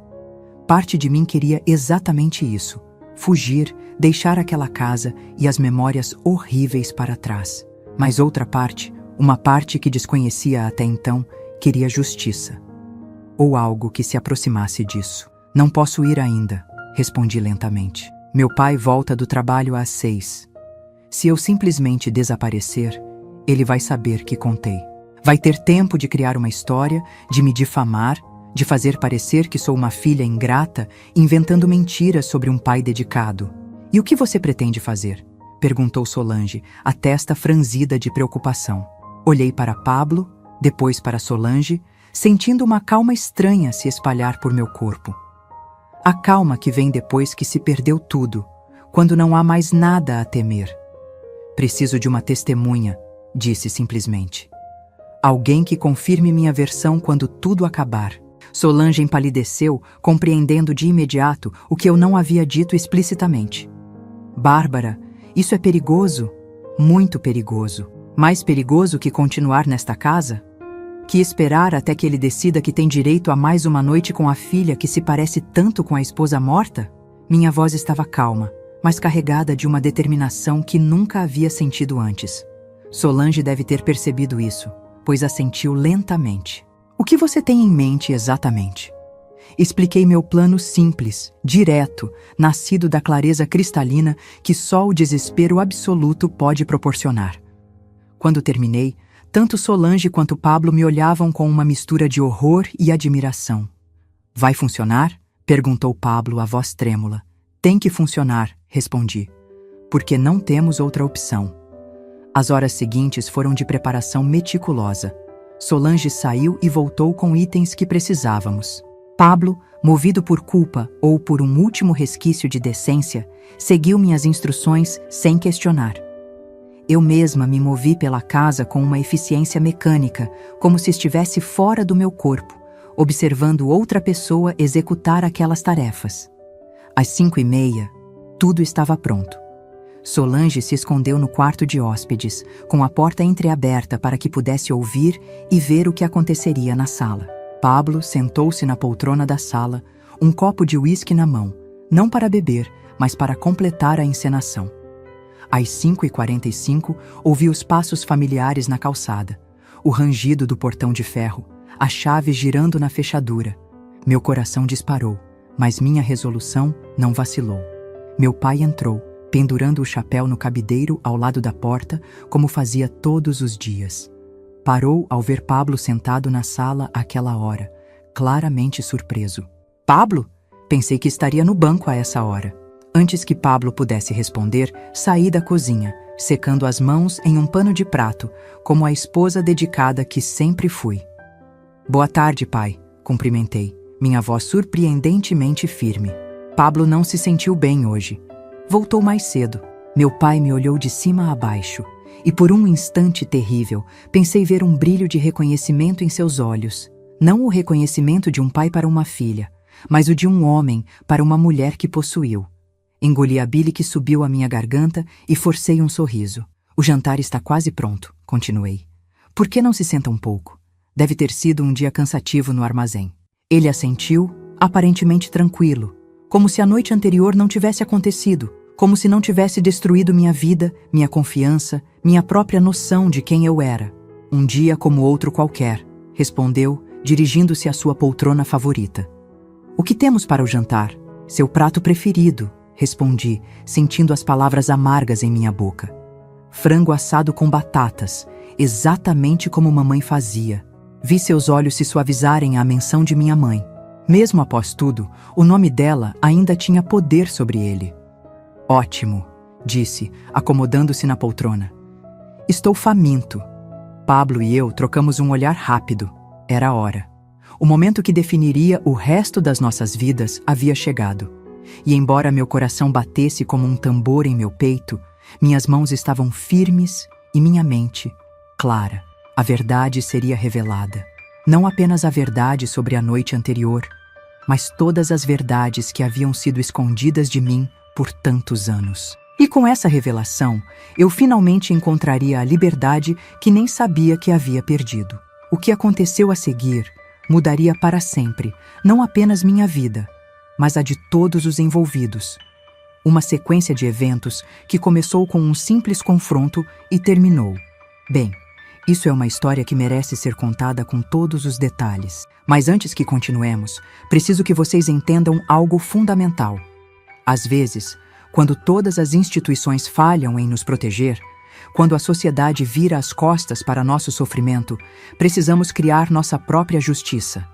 Parte de mim queria exatamente isso: fugir, deixar aquela casa e as memórias horríveis para trás. Mas outra parte, uma parte que desconhecia até então, queria justiça. Ou algo que se aproximasse disso. "Não posso ir ainda", respondi lentamente. "Meu pai volta do trabalho às 6. Se eu simplesmente desaparecer, ele vai saber que contei. Vai ter tempo de criar uma história, de me difamar, de fazer parecer que sou uma filha ingrata, inventando mentiras sobre um pai dedicado." "E o que você pretende fazer?" perguntou Solange, a testa franzida de preocupação. Olhei para Pablo, depois para Solange, sentindo uma calma estranha se espalhar por meu corpo. A calma que vem depois que se perdeu tudo, quando não há mais nada a temer. "Preciso de uma testemunha", disse simplesmente. "Alguém que confirme minha versão quando tudo acabar." Solange empalideceu, compreendendo de imediato o que eu não havia dito explicitamente. "Bárbara, isso é perigoso, muito perigoso. Mais perigoso que continuar nesta casa? Que esperar até que ele decida que tem direito a mais uma noite com a filha que se parece tanto com a esposa morta?" Minha voz estava calma, mas carregada de uma determinação que nunca havia sentido antes. Solange deve ter percebido isso, pois assentiu lentamente. "O que você tem em mente exatamente?" Expliquei meu plano simples, direto, nascido da clareza cristalina que só o desespero absoluto pode proporcionar. Quando terminei, tanto Solange quanto Pablo me olhavam com uma mistura de horror e admiração. "Vai funcionar?" perguntou Pablo, a voz trêmula. "Tem que funcionar", respondi, "porque não temos outra opção." As horas seguintes foram de preparação meticulosa. Solange saiu e voltou com itens que precisávamos. Pablo, movido por culpa ou por um último resquício de decência, seguiu minhas instruções sem questionar. Eu mesma me movi pela casa com uma eficiência mecânica, como se estivesse fora do meu corpo, observando outra pessoa executar aquelas tarefas. Às 5:30, tudo estava pronto. Solange se escondeu no quarto de hóspedes, com a porta entreaberta para que pudesse ouvir e ver o que aconteceria na sala. Pablo sentou-se na poltrona da sala, um copo de uísque na mão, não para beber, mas para completar a encenação. Às 5:45, ouvi os passos familiares na calçada, o rangido do portão de ferro, a chave girando na fechadura. Meu coração disparou, mas minha resolução não vacilou. Meu pai entrou, pendurando o chapéu no cabideiro ao lado da porta, como fazia todos os dias. Parou ao ver Pablo sentado na sala àquela hora, claramente surpreso. "Pablo?" Pensei que estaria no banco a essa hora. Antes que Pablo pudesse responder, saí da cozinha, secando as mãos em um pano de prato, como a esposa dedicada que sempre fui. "Boa tarde, pai", cumprimentei, minha voz surpreendentemente firme. Pablo não se sentiu bem hoje. Voltou mais cedo. Meu pai me olhou de cima a baixo, e por um instante terrível, pensei ver um brilho de reconhecimento em seus olhos. Não o reconhecimento de um pai para uma filha, mas o de um homem para uma mulher que possuiu. Engoli a bile que subiu à minha garganta e forcei um sorriso. O jantar está quase pronto, continuei. Por que não se senta um pouco? Deve ter sido um dia cansativo no armazém. Ele assentiu, aparentemente tranquilo, como se a noite anterior não tivesse acontecido, como se não tivesse destruído minha vida, minha confiança, minha própria noção de quem eu era. Um dia como outro qualquer, respondeu, dirigindo-se à sua poltrona favorita. O que temos para o jantar? Seu prato preferido, respondi, sentindo as palavras amargas em minha boca. Frango assado com batatas, exatamente como mamãe fazia. Vi seus olhos se suavizarem à menção de minha mãe. Mesmo após tudo, o nome dela ainda tinha poder sobre ele. Ótimo, disse, acomodando-se na poltrona. Estou faminto. Pablo e eu trocamos um olhar rápido. Era a hora. O momento que definiria o resto das nossas vidas havia chegado. E embora meu coração batesse como um tambor em meu peito, minhas mãos estavam firmes e minha mente clara. A verdade seria revelada. Não apenas a verdade sobre a noite anterior, mas todas as verdades que haviam sido escondidas de mim por tantos anos. E com essa revelação, eu finalmente encontraria a liberdade que nem sabia que havia perdido. O que aconteceu a seguir mudaria para sempre, não apenas minha vida, mas a de todos os envolvidos. Uma sequência de eventos que começou com um simples confronto e terminou. Bem, isso é uma história que merece ser contada com todos os detalhes. Mas antes que continuemos, preciso que vocês entendam algo fundamental. Às vezes, quando todas as instituições falham em nos proteger, quando a sociedade vira as costas para nosso sofrimento, precisamos criar nossa própria justiça.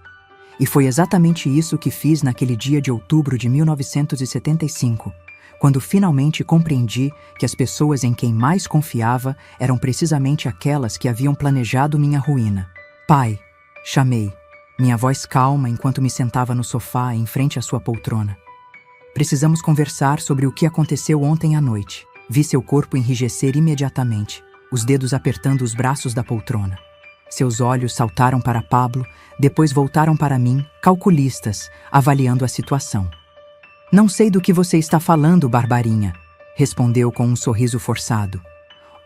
E foi exatamente isso que fiz naquele dia de outubro de 1975, quando finalmente compreendi que as pessoas em quem mais confiava eram precisamente aquelas que haviam planejado minha ruína. Pai, chamei, minha voz calma enquanto me sentava no sofá em frente à sua poltrona. Precisamos conversar sobre o que aconteceu ontem à noite. Vi seu corpo enrijecer imediatamente, os dedos apertando os braços da poltrona. Seus olhos saltaram para Pablo, depois voltaram para mim, calculistas, avaliando a situação. Não sei do que você está falando, Barbarinha, respondeu com um sorriso forçado.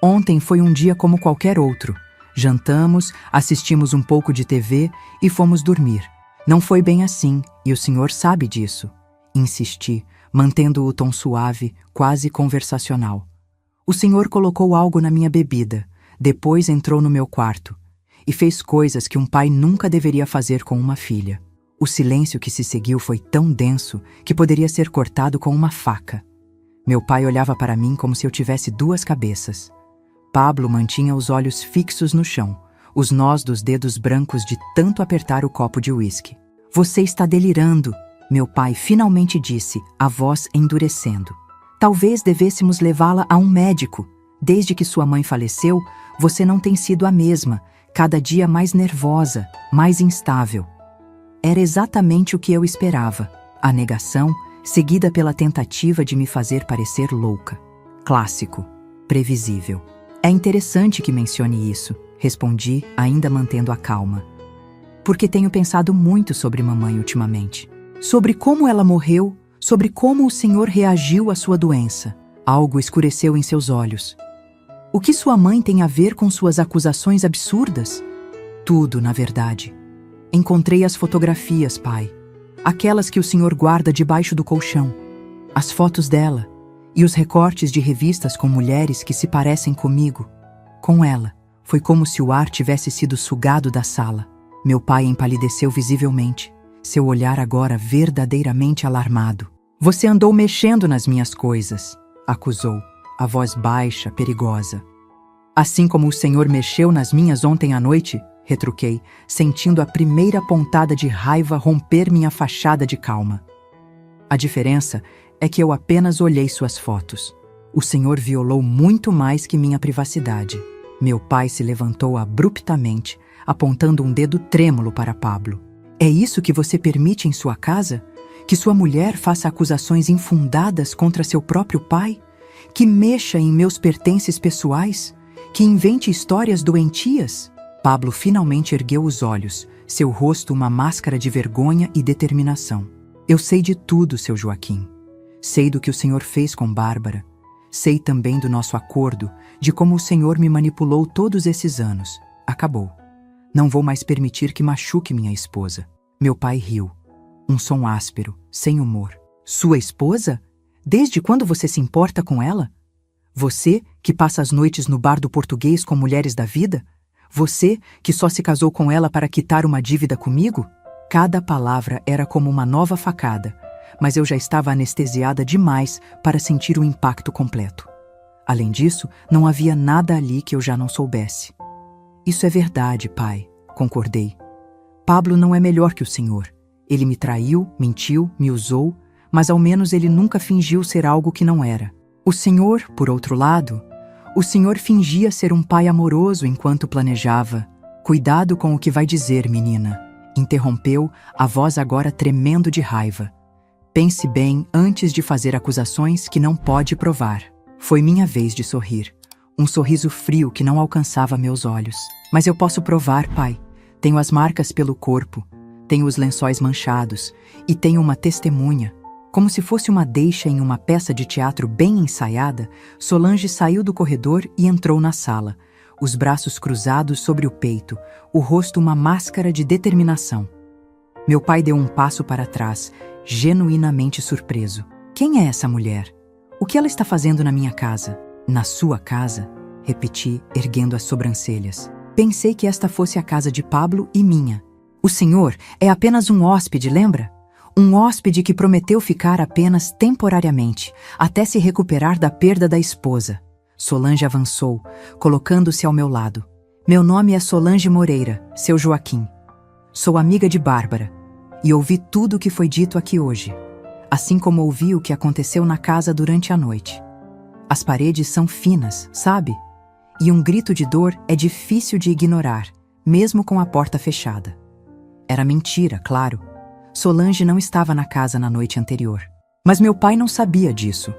Ontem foi um dia como qualquer outro. Jantamos, assistimos um pouco de TV e fomos dormir. Não foi bem assim, e o senhor sabe disso. Insisti, mantendo o tom suave, quase conversacional. O senhor colocou algo na minha bebida, depois entrou no meu quarto e fez coisas que um pai nunca deveria fazer com uma filha. O silêncio que se seguiu foi tão denso que poderia ser cortado com uma faca. Meu pai olhava para mim como se eu tivesse duas cabeças. Pablo mantinha os olhos fixos no chão, os nós dos dedos brancos de tanto apertar o copo de uísque. Você está delirando, meu pai finalmente disse, a voz endurecendo. Talvez devêssemos levá-la a um médico. Desde que sua mãe faleceu, você não tem sido a mesma, cada dia mais nervosa, mais instável. Era exatamente o que eu esperava. A negação, seguida pela tentativa de me fazer parecer louca. Clássico. Previsível. É interessante que mencione isso, respondi, ainda mantendo a calma. Porque tenho pensado muito sobre mamãe ultimamente. Sobre como ela morreu, sobre como o senhor reagiu à sua doença. Algo escureceu em seus olhos. O que sua mãe tem a ver com suas acusações absurdas? Tudo, na verdade. Encontrei as fotografias, pai. Aquelas que o senhor guarda debaixo do colchão. As fotos dela. E os recortes de revistas com mulheres que se parecem comigo. Com ela. Foi como se o ar tivesse sido sugado da sala. Meu pai empalideceu visivelmente. Seu olhar agora verdadeiramente alarmado. Você andou mexendo nas minhas coisas, acusou, a voz baixa, perigosa. Assim como o senhor mexeu nas minhas ontem à noite, retruquei, sentindo a primeira pontada de raiva romper minha fachada de calma. A diferença é que eu apenas olhei suas fotos. O senhor violou muito mais que minha privacidade. Meu pai se levantou abruptamente, apontando um dedo trêmulo para Pablo. É isso que você permite em sua casa? Que sua mulher faça acusações infundadas contra seu próprio pai? Que mexa em meus pertences pessoais? Que invente histórias doentias? Pablo finalmente ergueu os olhos, seu rosto uma máscara de vergonha e determinação. Eu sei de tudo, seu Joaquim. Sei do que o Senhor fez com Bárbara. Sei também do nosso acordo, de como o Senhor me manipulou todos esses anos. Acabou. Não vou mais permitir que machuque minha esposa. Meu pai riu. Um som áspero, sem humor. Sua esposa? Desde quando você se importa com ela? Você, que passa as noites no bar do Português com mulheres da vida? Você, que só se casou com ela para quitar uma dívida comigo? Cada palavra era como uma nova facada, mas eu já estava anestesiada demais para sentir o impacto completo. Além disso, não havia nada ali que eu já não soubesse. Isso é verdade, pai, concordei. Pablo não é melhor que o senhor. Ele me traiu, mentiu, me usou, mas ao menos ele nunca fingiu ser algo que não era. O senhor, por outro lado, o senhor fingia ser um pai amoroso enquanto planejava. Cuidado com o que vai dizer, menina, interrompeu, a voz agora tremendo de raiva. Pense bem antes de fazer acusações que não pode provar. Foi minha vez de sorrir. Um sorriso frio que não alcançava meus olhos. Mas eu posso provar, pai. Tenho as marcas pelo corpo. Tenho os lençóis manchados e tenho uma testemunha. Como se fosse uma deixa em uma peça de teatro bem ensaiada, Solange saiu do corredor e entrou na sala, os braços cruzados sobre o peito, o rosto uma máscara de determinação. Meu pai deu um passo para trás, genuinamente surpreso. Quem é essa mulher? O que ela está fazendo na minha casa? Na sua casa? Repeti, erguendo as sobrancelhas. Pensei que esta fosse a casa de Pablo e minha. O senhor é apenas um hóspede, lembra? Um hóspede que prometeu ficar apenas temporariamente, até se recuperar da perda da esposa. Solange avançou, colocando-se ao meu lado. Meu nome é Solange Moreira, seu Joaquim. Sou amiga de Bárbara, e ouvi tudo o que foi dito aqui hoje, assim como ouvi o que aconteceu na casa durante a noite. As paredes são finas, sabe? E um grito de dor é difícil de ignorar, mesmo com a porta fechada. Era mentira, claro. Solange não estava na casa na noite anterior. Mas meu pai não sabia disso.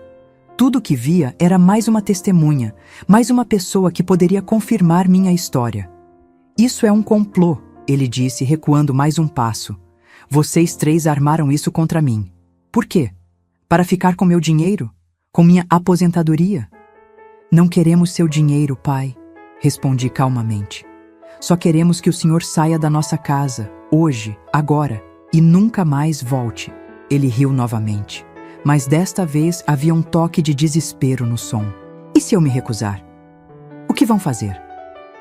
Tudo o que via era mais uma testemunha, mais uma pessoa que poderia confirmar minha história. Isso é um complô, ele disse, recuando mais um passo. Vocês três armaram isso contra mim. Por quê? Para ficar com meu dinheiro? Com minha aposentadoria? Não queremos seu dinheiro, pai, respondi calmamente. Só queremos que o senhor saia da nossa casa, hoje, agora, e nunca mais volte. Ele riu novamente, mas desta vez havia um toque de desespero no som. E se eu me recusar? O que vão fazer?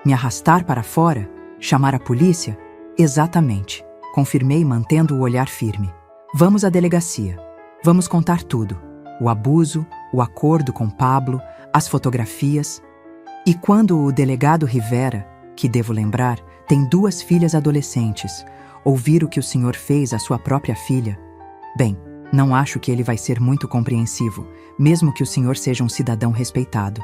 Me arrastar para fora? Chamar a polícia? Exatamente, confirmei mantendo o olhar firme. Vamos à delegacia. Vamos contar tudo. O abuso, o acordo com Pablo, as fotografias. E quando o delegado Rivera, que devo lembrar, tem 2 filhas adolescentes, ouvir o que o senhor fez à sua própria filha, bem, não acho que ele vai ser muito compreensivo, mesmo que o senhor seja um cidadão respeitado.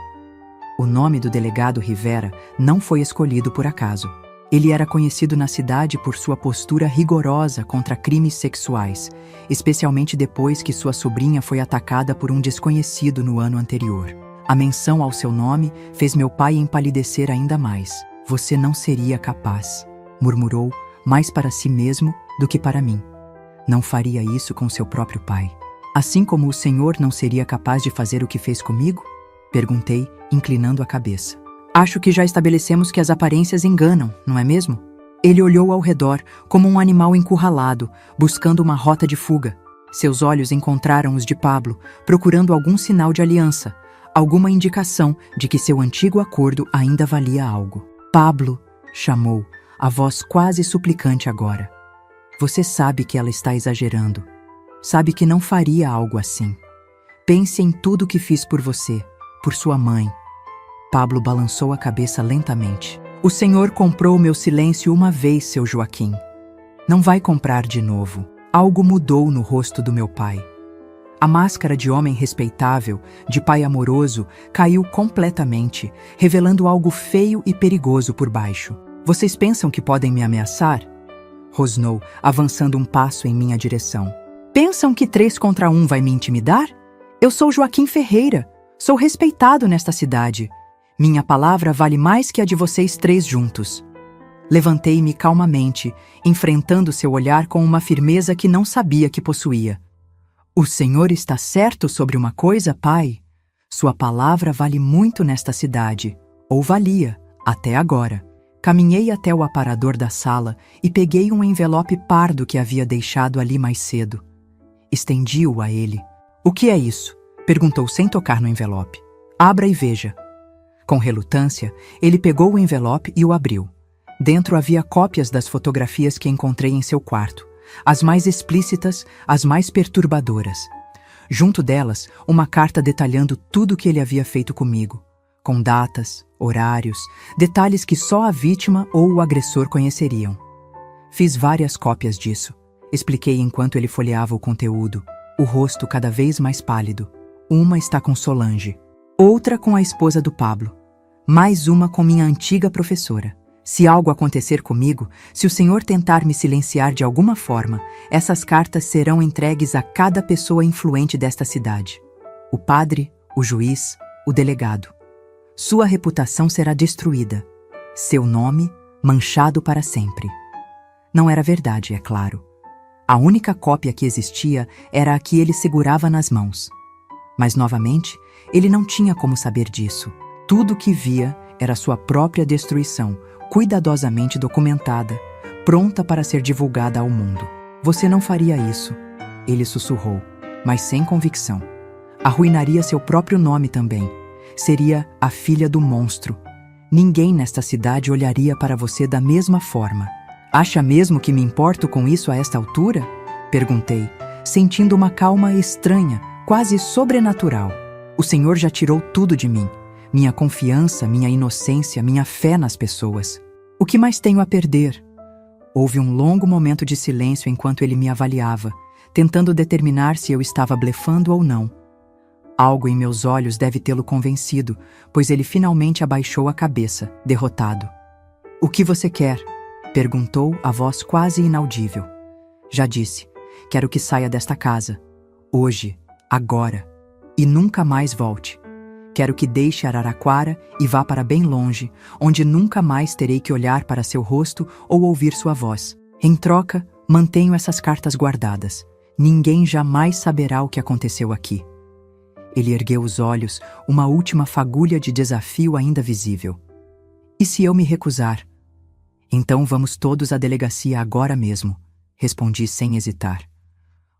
O nome do delegado Rivera não foi escolhido por acaso. Ele era conhecido na cidade por sua postura rigorosa contra crimes sexuais, especialmente depois que sua sobrinha foi atacada por um desconhecido no ano anterior. A menção ao seu nome fez meu pai empalidecer ainda mais. Você não seria capaz, murmurou, mais para si mesmo do que para mim. Não faria isso com seu próprio pai. Assim como o senhor não seria capaz de fazer o que fez comigo? Perguntei, inclinando a cabeça. Acho que já estabelecemos que as aparências enganam, não é mesmo? Ele olhou ao redor, como um animal encurralado, buscando uma rota de fuga. Seus olhos encontraram os de Pablo, procurando algum sinal de aliança, alguma indicação de que seu antigo acordo ainda valia algo. Pablo, chamou, a voz quase suplicante agora. Você sabe que ela está exagerando. Sabe que não faria algo assim. Pense em tudo que fiz por você, por sua mãe. Pablo balançou a cabeça lentamente. O senhor comprou meu silêncio uma vez, seu Joaquim. Não vai comprar de novo. Algo mudou no rosto do meu pai. A máscara de homem respeitável, de pai amoroso, caiu completamente, revelando algo feio e perigoso por baixo. Vocês pensam que podem me ameaçar? Rosnou, avançando um passo em minha direção. Pensam que 3 contra 1 vai me intimidar? Eu sou Joaquim Ferreira. Sou respeitado nesta cidade. Minha palavra vale mais que a de vocês 3 juntos. Levantei-me calmamente, enfrentando seu olhar com uma firmeza que não sabia que possuía. O senhor está certo sobre uma coisa, pai? Sua palavra vale muito nesta cidade. Ou valia, até agora. Caminhei até o aparador da sala e peguei um envelope pardo que havia deixado ali mais cedo. Estendi-o a ele. O que é isso? Perguntou sem tocar no envelope. Abra e veja. Com relutância, ele pegou o envelope e o abriu. Dentro havia cópias das fotografias que encontrei em seu quarto, as mais explícitas, as mais perturbadoras. Junto delas, uma carta detalhando tudo o que ele havia feito comigo, com datas, horários, detalhes que só a vítima ou o agressor conheceriam. Fiz várias cópias disso. Expliquei enquanto ele folheava o conteúdo, o rosto cada vez mais pálido. Uma está com Solange, outra com a esposa do Pablo, mais uma com minha antiga professora. Se algo acontecer comigo, se o senhor tentar me silenciar de alguma forma, essas cartas serão entregues a cada pessoa influente desta cidade. O padre, o juiz, o delegado. Sua reputação será destruída. Seu nome, manchado para sempre. Não era verdade, é claro. A única cópia que existia era a que ele segurava nas mãos. Mas, novamente, ele não tinha como saber disso. Tudo o que via era sua própria destruição, cuidadosamente documentada, pronta para ser divulgada ao mundo. Você não faria isso, ele sussurrou, mas sem convicção. Arruinaria seu próprio nome também. Seria a filha do monstro. Ninguém nesta cidade olharia para você da mesma forma. Acha mesmo que me importo com isso a esta altura? Perguntei, sentindo uma calma estranha, quase sobrenatural. O Senhor já tirou tudo de mim. Minha confiança, minha inocência, minha fé nas pessoas. O que mais tenho a perder? Houve um longo momento de silêncio enquanto ele me avaliava, tentando determinar se eu estava blefando ou não. Algo em meus olhos deve tê-lo convencido, pois ele finalmente abaixou a cabeça, derrotado. O que você quer? Perguntou a voz quase inaudível. Já disse, quero que saia desta casa. Hoje, agora. E nunca mais volte. Quero que deixe Araraquara e vá para bem longe, onde nunca mais terei que olhar para seu rosto ou ouvir sua voz. Em troca, mantenho essas cartas guardadas. Ninguém jamais saberá o que aconteceu aqui. Ele ergueu os olhos, uma última fagulha de desafio ainda visível. E se eu me recusar? Então vamos todos à delegacia agora mesmo, respondi sem hesitar.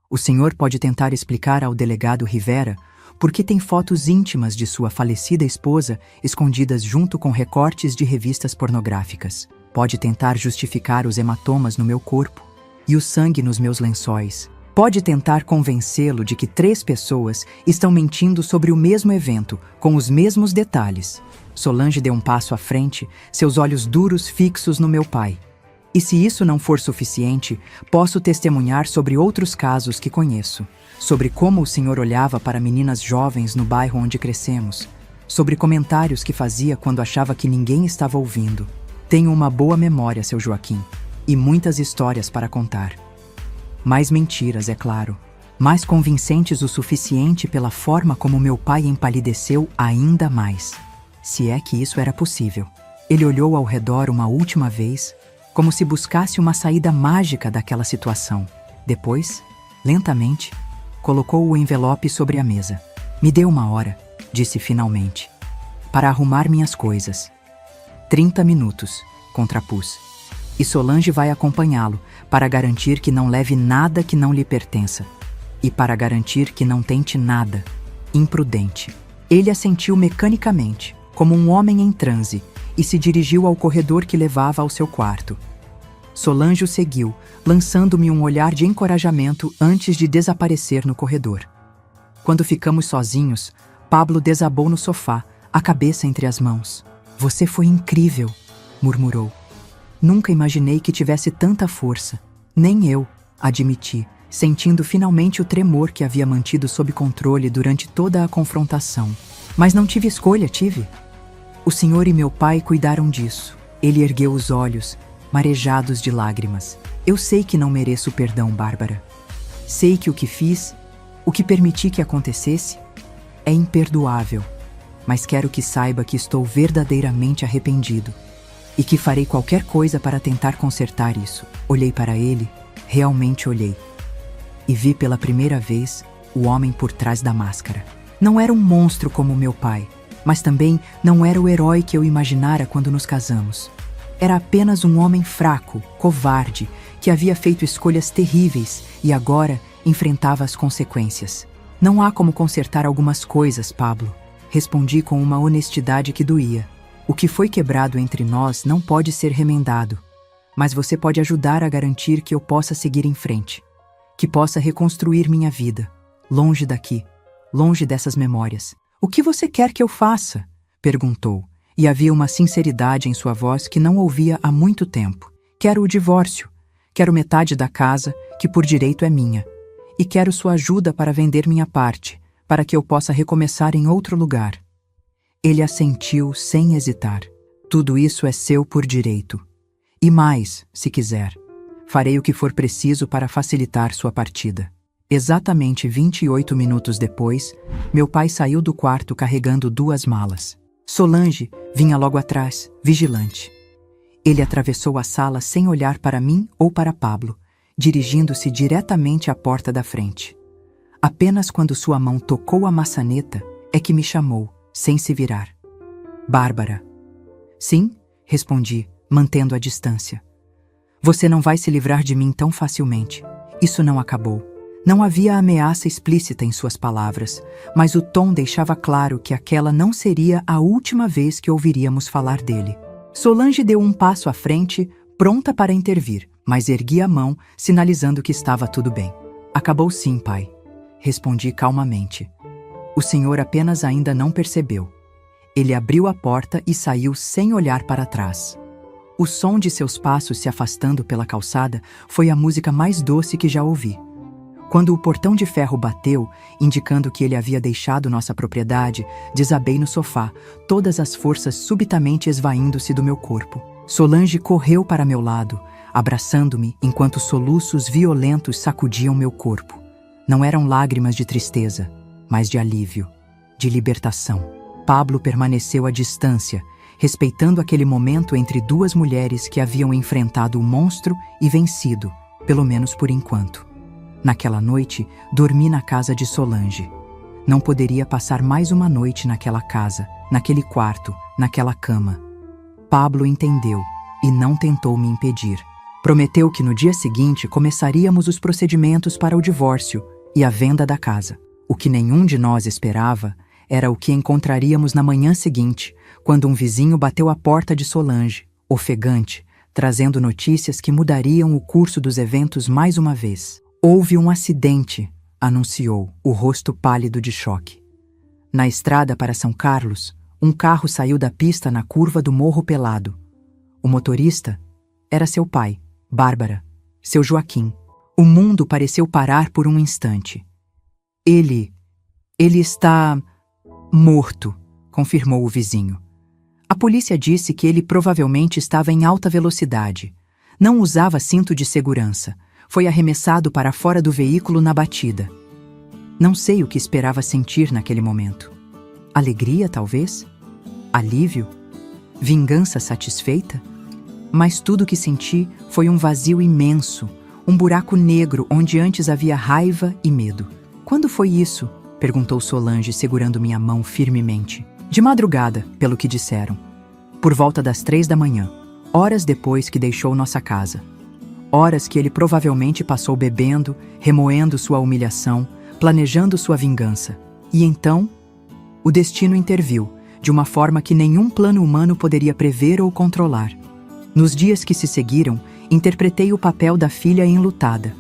O senhor pode tentar explicar ao delegado Rivera por que tem fotos íntimas de sua falecida esposa escondidas junto com recortes de revistas pornográficas. Pode tentar justificar os hematomas no meu corpo e o sangue nos meus lençóis. Pode tentar convencê-lo de que 3 pessoas estão mentindo sobre o mesmo evento, com os mesmos detalhes. Solange deu um passo à frente, seus olhos duros fixos no meu pai. E se isso não for suficiente, posso testemunhar sobre outros casos que conheço. Sobre como o senhor olhava para meninas jovens no bairro onde crescemos. Sobre comentários que fazia quando achava que ninguém estava ouvindo. Tenho uma boa memória, seu Joaquim, e muitas histórias para contar. Mais mentiras, é claro. Mais convincentes o suficiente pela forma como meu pai empalideceu ainda mais. Se é que isso era possível. Ele olhou ao redor uma última vez, como se buscasse uma saída mágica daquela situação. Depois, lentamente, colocou o envelope sobre a mesa. Me dê 1 hora, disse finalmente, para arrumar minhas coisas. 30 minutos, contrapus. E Solange vai acompanhá-lo, para garantir que não leve nada que não lhe pertença. E para garantir que não tente nada. Imprudente. Ele assentiu mecanicamente, como um homem em transe, e se dirigiu ao corredor que levava ao seu quarto. Solange o seguiu, lançando-me um olhar de encorajamento antes de desaparecer no corredor. Quando ficamos sozinhos, Pablo desabou no sofá, a cabeça entre as mãos. Você foi incrível, murmurou. Nunca imaginei que tivesse tanta força. Nem eu, admiti, sentindo finalmente o tremor que havia mantido sob controle durante toda a confrontação. Mas não tive escolha, tive? O senhor e meu pai cuidaram disso. Ele ergueu os olhos, marejados de lágrimas. Eu sei que não mereço perdão, Bárbara. Sei que o que fiz, o que permiti que acontecesse, é imperdoável, mas quero que saiba que estou verdadeiramente arrependido e que farei qualquer coisa para tentar consertar isso. Olhei para ele, realmente olhei, e vi pela primeira vez o homem por trás da máscara. Não era um monstro como meu pai, mas também não era o herói que eu imaginara quando nos casamos. Era apenas um homem fraco, covarde, que havia feito escolhas terríveis e agora enfrentava as consequências. Não há como consertar algumas coisas, Pablo. Respondi com uma honestidade que doía. O que foi quebrado entre nós não pode ser remendado, mas você pode ajudar a garantir que eu possa seguir em frente, que possa reconstruir minha vida, longe daqui, longe dessas memórias. O que você quer que eu faça? Perguntou, e havia uma sinceridade em sua voz que não ouvia há muito tempo. Quero o divórcio. Quero metade da casa, que por direito é minha. E quero sua ajuda para vender minha parte, para que eu possa recomeçar em outro lugar. Ele assentiu sem hesitar. Tudo isso é seu por direito. E mais, se quiser. Farei o que for preciso para facilitar sua partida. Exatamente 28 minutos depois, meu pai saiu do quarto carregando 2 malas. Solange vinha logo atrás, vigilante. Ele atravessou a sala sem olhar para mim ou para Pablo, dirigindo-se diretamente à porta da frente. Apenas quando sua mão tocou a maçaneta é que me chamou, sem se virar. Bárbara. Sim, respondi, mantendo a distância. Você não vai se livrar de mim tão facilmente. Isso não acabou. Não havia ameaça explícita em suas palavras, mas o tom deixava claro que aquela não seria a última vez que ouviríamos falar dele. Solange deu um passo à frente, pronta para intervir, mas ergui a mão, sinalizando que estava tudo bem. Acabou sim, pai. Respondi calmamente. O senhor apenas ainda não percebeu. Ele abriu a porta e saiu sem olhar para trás. O som de seus passos se afastando pela calçada foi a música mais doce que já ouvi. Quando o portão de ferro bateu, indicando que ele havia deixado nossa propriedade, desabei no sofá, todas as forças subitamente esvaindo-se do meu corpo. Solange correu para meu lado, abraçando-me enquanto soluços violentos sacudiam meu corpo. Não eram lágrimas de tristeza, mas de alívio, de libertação. Pablo permaneceu à distância, respeitando aquele momento entre 2 mulheres que haviam enfrentado o monstro e vencido, pelo menos por enquanto. Naquela noite, dormi na casa de Solange. Não poderia passar mais uma noite naquela casa, naquele quarto, naquela cama. Pablo entendeu e não tentou me impedir. Prometeu que no dia seguinte começaríamos os procedimentos para o divórcio e a venda da casa. O que nenhum de nós esperava era o que encontraríamos na manhã seguinte, quando um vizinho bateu à porta de Solange, ofegante, trazendo notícias que mudariam o curso dos eventos mais uma vez. Houve um acidente, anunciou, o rosto pálido de choque. Na estrada para São Carlos, um carro saiu da pista na curva do Morro Pelado. O motorista era seu pai, Bárbara, seu Joaquim. O mundo pareceu parar por um instante. Ele está morto, confirmou o vizinho. A polícia disse que ele provavelmente estava em alta velocidade. Não usava cinto de segurança. Foi arremessado para fora do veículo na batida. Não sei o que esperava sentir naquele momento. Alegria, talvez? Alívio? Vingança satisfeita? Mas tudo o que senti foi um vazio imenso, um buraco negro onde antes havia raiva e medo. Quando foi isso? Perguntou Solange, segurando minha mão firmemente. De madrugada, pelo que disseram. Por volta das 3 da manhã, horas depois que deixou nossa casa. Horas que ele provavelmente passou bebendo, remoendo sua humilhação, planejando sua vingança. E então, o destino interviu, de uma forma que nenhum plano humano poderia prever ou controlar. Nos dias que se seguiram, interpretei o papel da filha enlutada.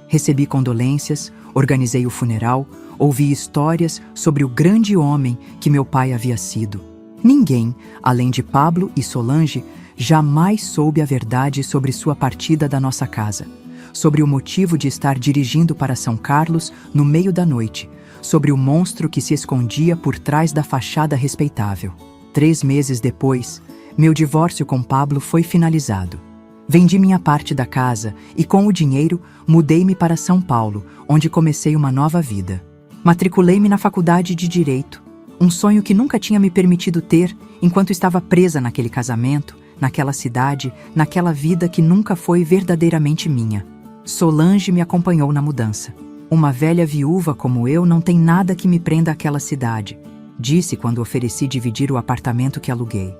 Recebi condolências, organizei o funeral, ouvi histórias sobre o grande homem que meu pai havia sido. Ninguém, além de Pablo e Solange, jamais soube a verdade sobre sua partida da nossa casa, sobre o motivo de estar dirigindo para São Carlos no meio da noite, sobre o monstro que se escondia por trás da fachada respeitável. 3 meses depois, meu divórcio com Pablo foi finalizado. Vendi minha parte da casa e, com o dinheiro, mudei-me para São Paulo, onde comecei uma nova vida. Matriculei-me na faculdade de Direito, um sonho que nunca tinha me permitido ter enquanto estava presa naquele casamento, naquela cidade, naquela vida que nunca foi verdadeiramente minha. Solange me acompanhou na mudança. Uma velha viúva como eu não tem nada que me prenda àquela cidade, disse quando ofereci dividir o apartamento que aluguei.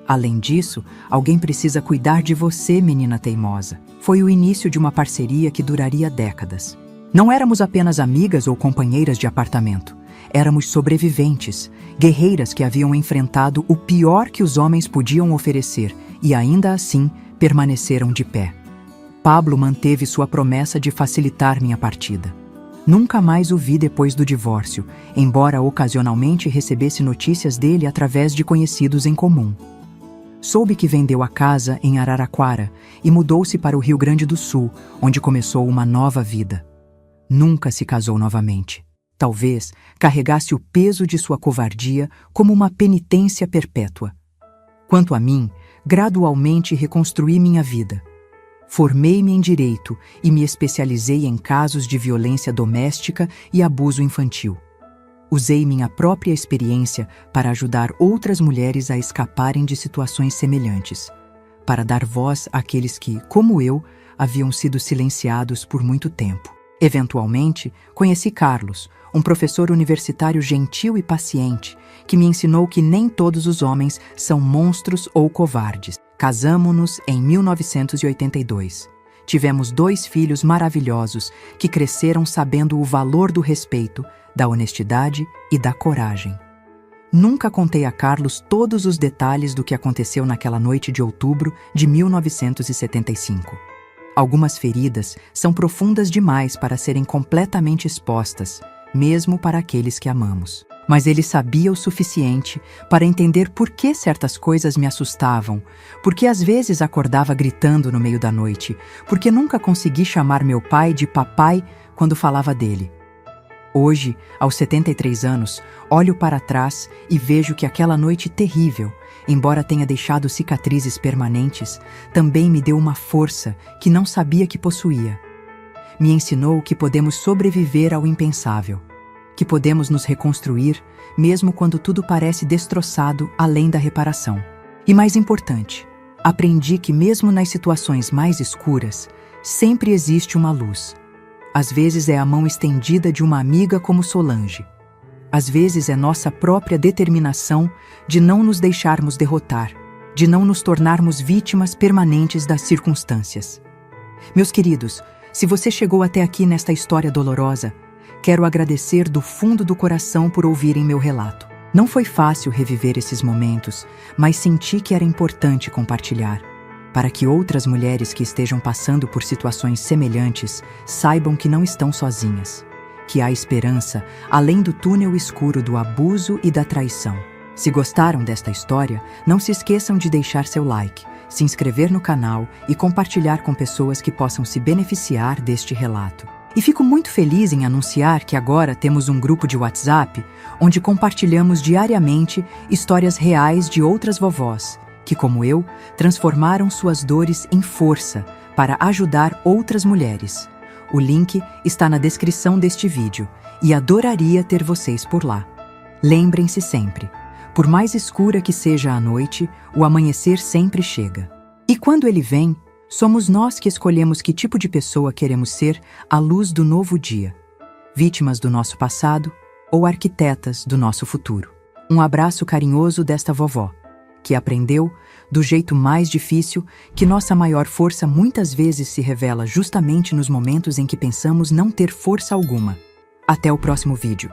Além disso, alguém precisa cuidar de você, menina teimosa. Foi o início de uma parceria que duraria décadas. Não éramos apenas amigas ou companheiras de apartamento. Éramos sobreviventes, guerreiras que haviam enfrentado o pior que os homens podiam oferecer e ainda assim permaneceram de pé. Pablo manteve sua promessa de facilitar minha partida. Nunca mais o vi depois do divórcio, embora ocasionalmente recebesse notícias dele através de conhecidos em comum. Soube que vendeu a casa em Araraquara e mudou-se para o Rio Grande do Sul, onde começou uma nova vida. Nunca se casou novamente. Talvez carregasse o peso de sua covardia como uma penitência perpétua. Quanto a mim, gradualmente reconstruí minha vida. Formei-me em Direito e me especializei em casos de violência doméstica e abuso infantil. Usei minha própria experiência para ajudar outras mulheres a escaparem de situações semelhantes, para dar voz àqueles que, como eu, haviam sido silenciados por muito tempo. Eventualmente, conheci Carlos, um professor universitário gentil e paciente, que me ensinou que nem todos os homens são monstros ou covardes. Casamo-nos em 1982. Tivemos 2 filhos maravilhosos que cresceram sabendo o valor do respeito, da honestidade e da coragem. Nunca contei a Carlos todos os detalhes do que aconteceu naquela noite de outubro de 1975. Algumas feridas são profundas demais para serem completamente expostas, mesmo para aqueles que amamos. Mas ele sabia o suficiente para entender por que certas coisas me assustavam, porque às vezes acordava gritando no meio da noite, porque nunca consegui chamar meu pai de papai quando falava dele. Hoje, aos 73 anos, olho para trás e vejo que aquela noite terrível, embora tenha deixado cicatrizes permanentes, também me deu uma força que não sabia que possuía. Me ensinou que podemos sobreviver ao impensável, que podemos nos reconstruir, mesmo quando tudo parece destroçado além da reparação. E mais importante, aprendi que mesmo nas situações mais escuras, sempre existe uma luz. Às vezes é a mão estendida de uma amiga como Solange. Às vezes é nossa própria determinação de não nos deixarmos derrotar, de não nos tornarmos vítimas permanentes das circunstâncias. Meus queridos, se você chegou até aqui nesta história dolorosa, quero agradecer do fundo do coração por ouvirem meu relato. Não foi fácil reviver esses momentos, mas senti que era importante compartilhar, para que outras mulheres que estejam passando por situações semelhantes saibam que não estão sozinhas, que há esperança além do túnel escuro do abuso e da traição. Se gostaram desta história, não se esqueçam de deixar seu like, se inscrever no canal e compartilhar com pessoas que possam se beneficiar deste relato. E fico muito feliz em anunciar que agora temos um grupo de WhatsApp onde compartilhamos diariamente histórias reais de outras vovós que, como eu, transformaram suas dores em força para ajudar outras mulheres. O link está na descrição deste vídeo e adoraria ter vocês por lá. Lembrem-se sempre, por mais escura que seja a noite, o amanhecer sempre chega. E quando ele vem, somos nós que escolhemos que tipo de pessoa queremos ser à luz do novo dia, vítimas do nosso passado ou arquitetas do nosso futuro. Um abraço carinhoso desta vovó, que aprendeu, do jeito mais difícil, que nossa maior força muitas vezes se revela justamente nos momentos em que pensamos não ter força alguma. Até o próximo vídeo.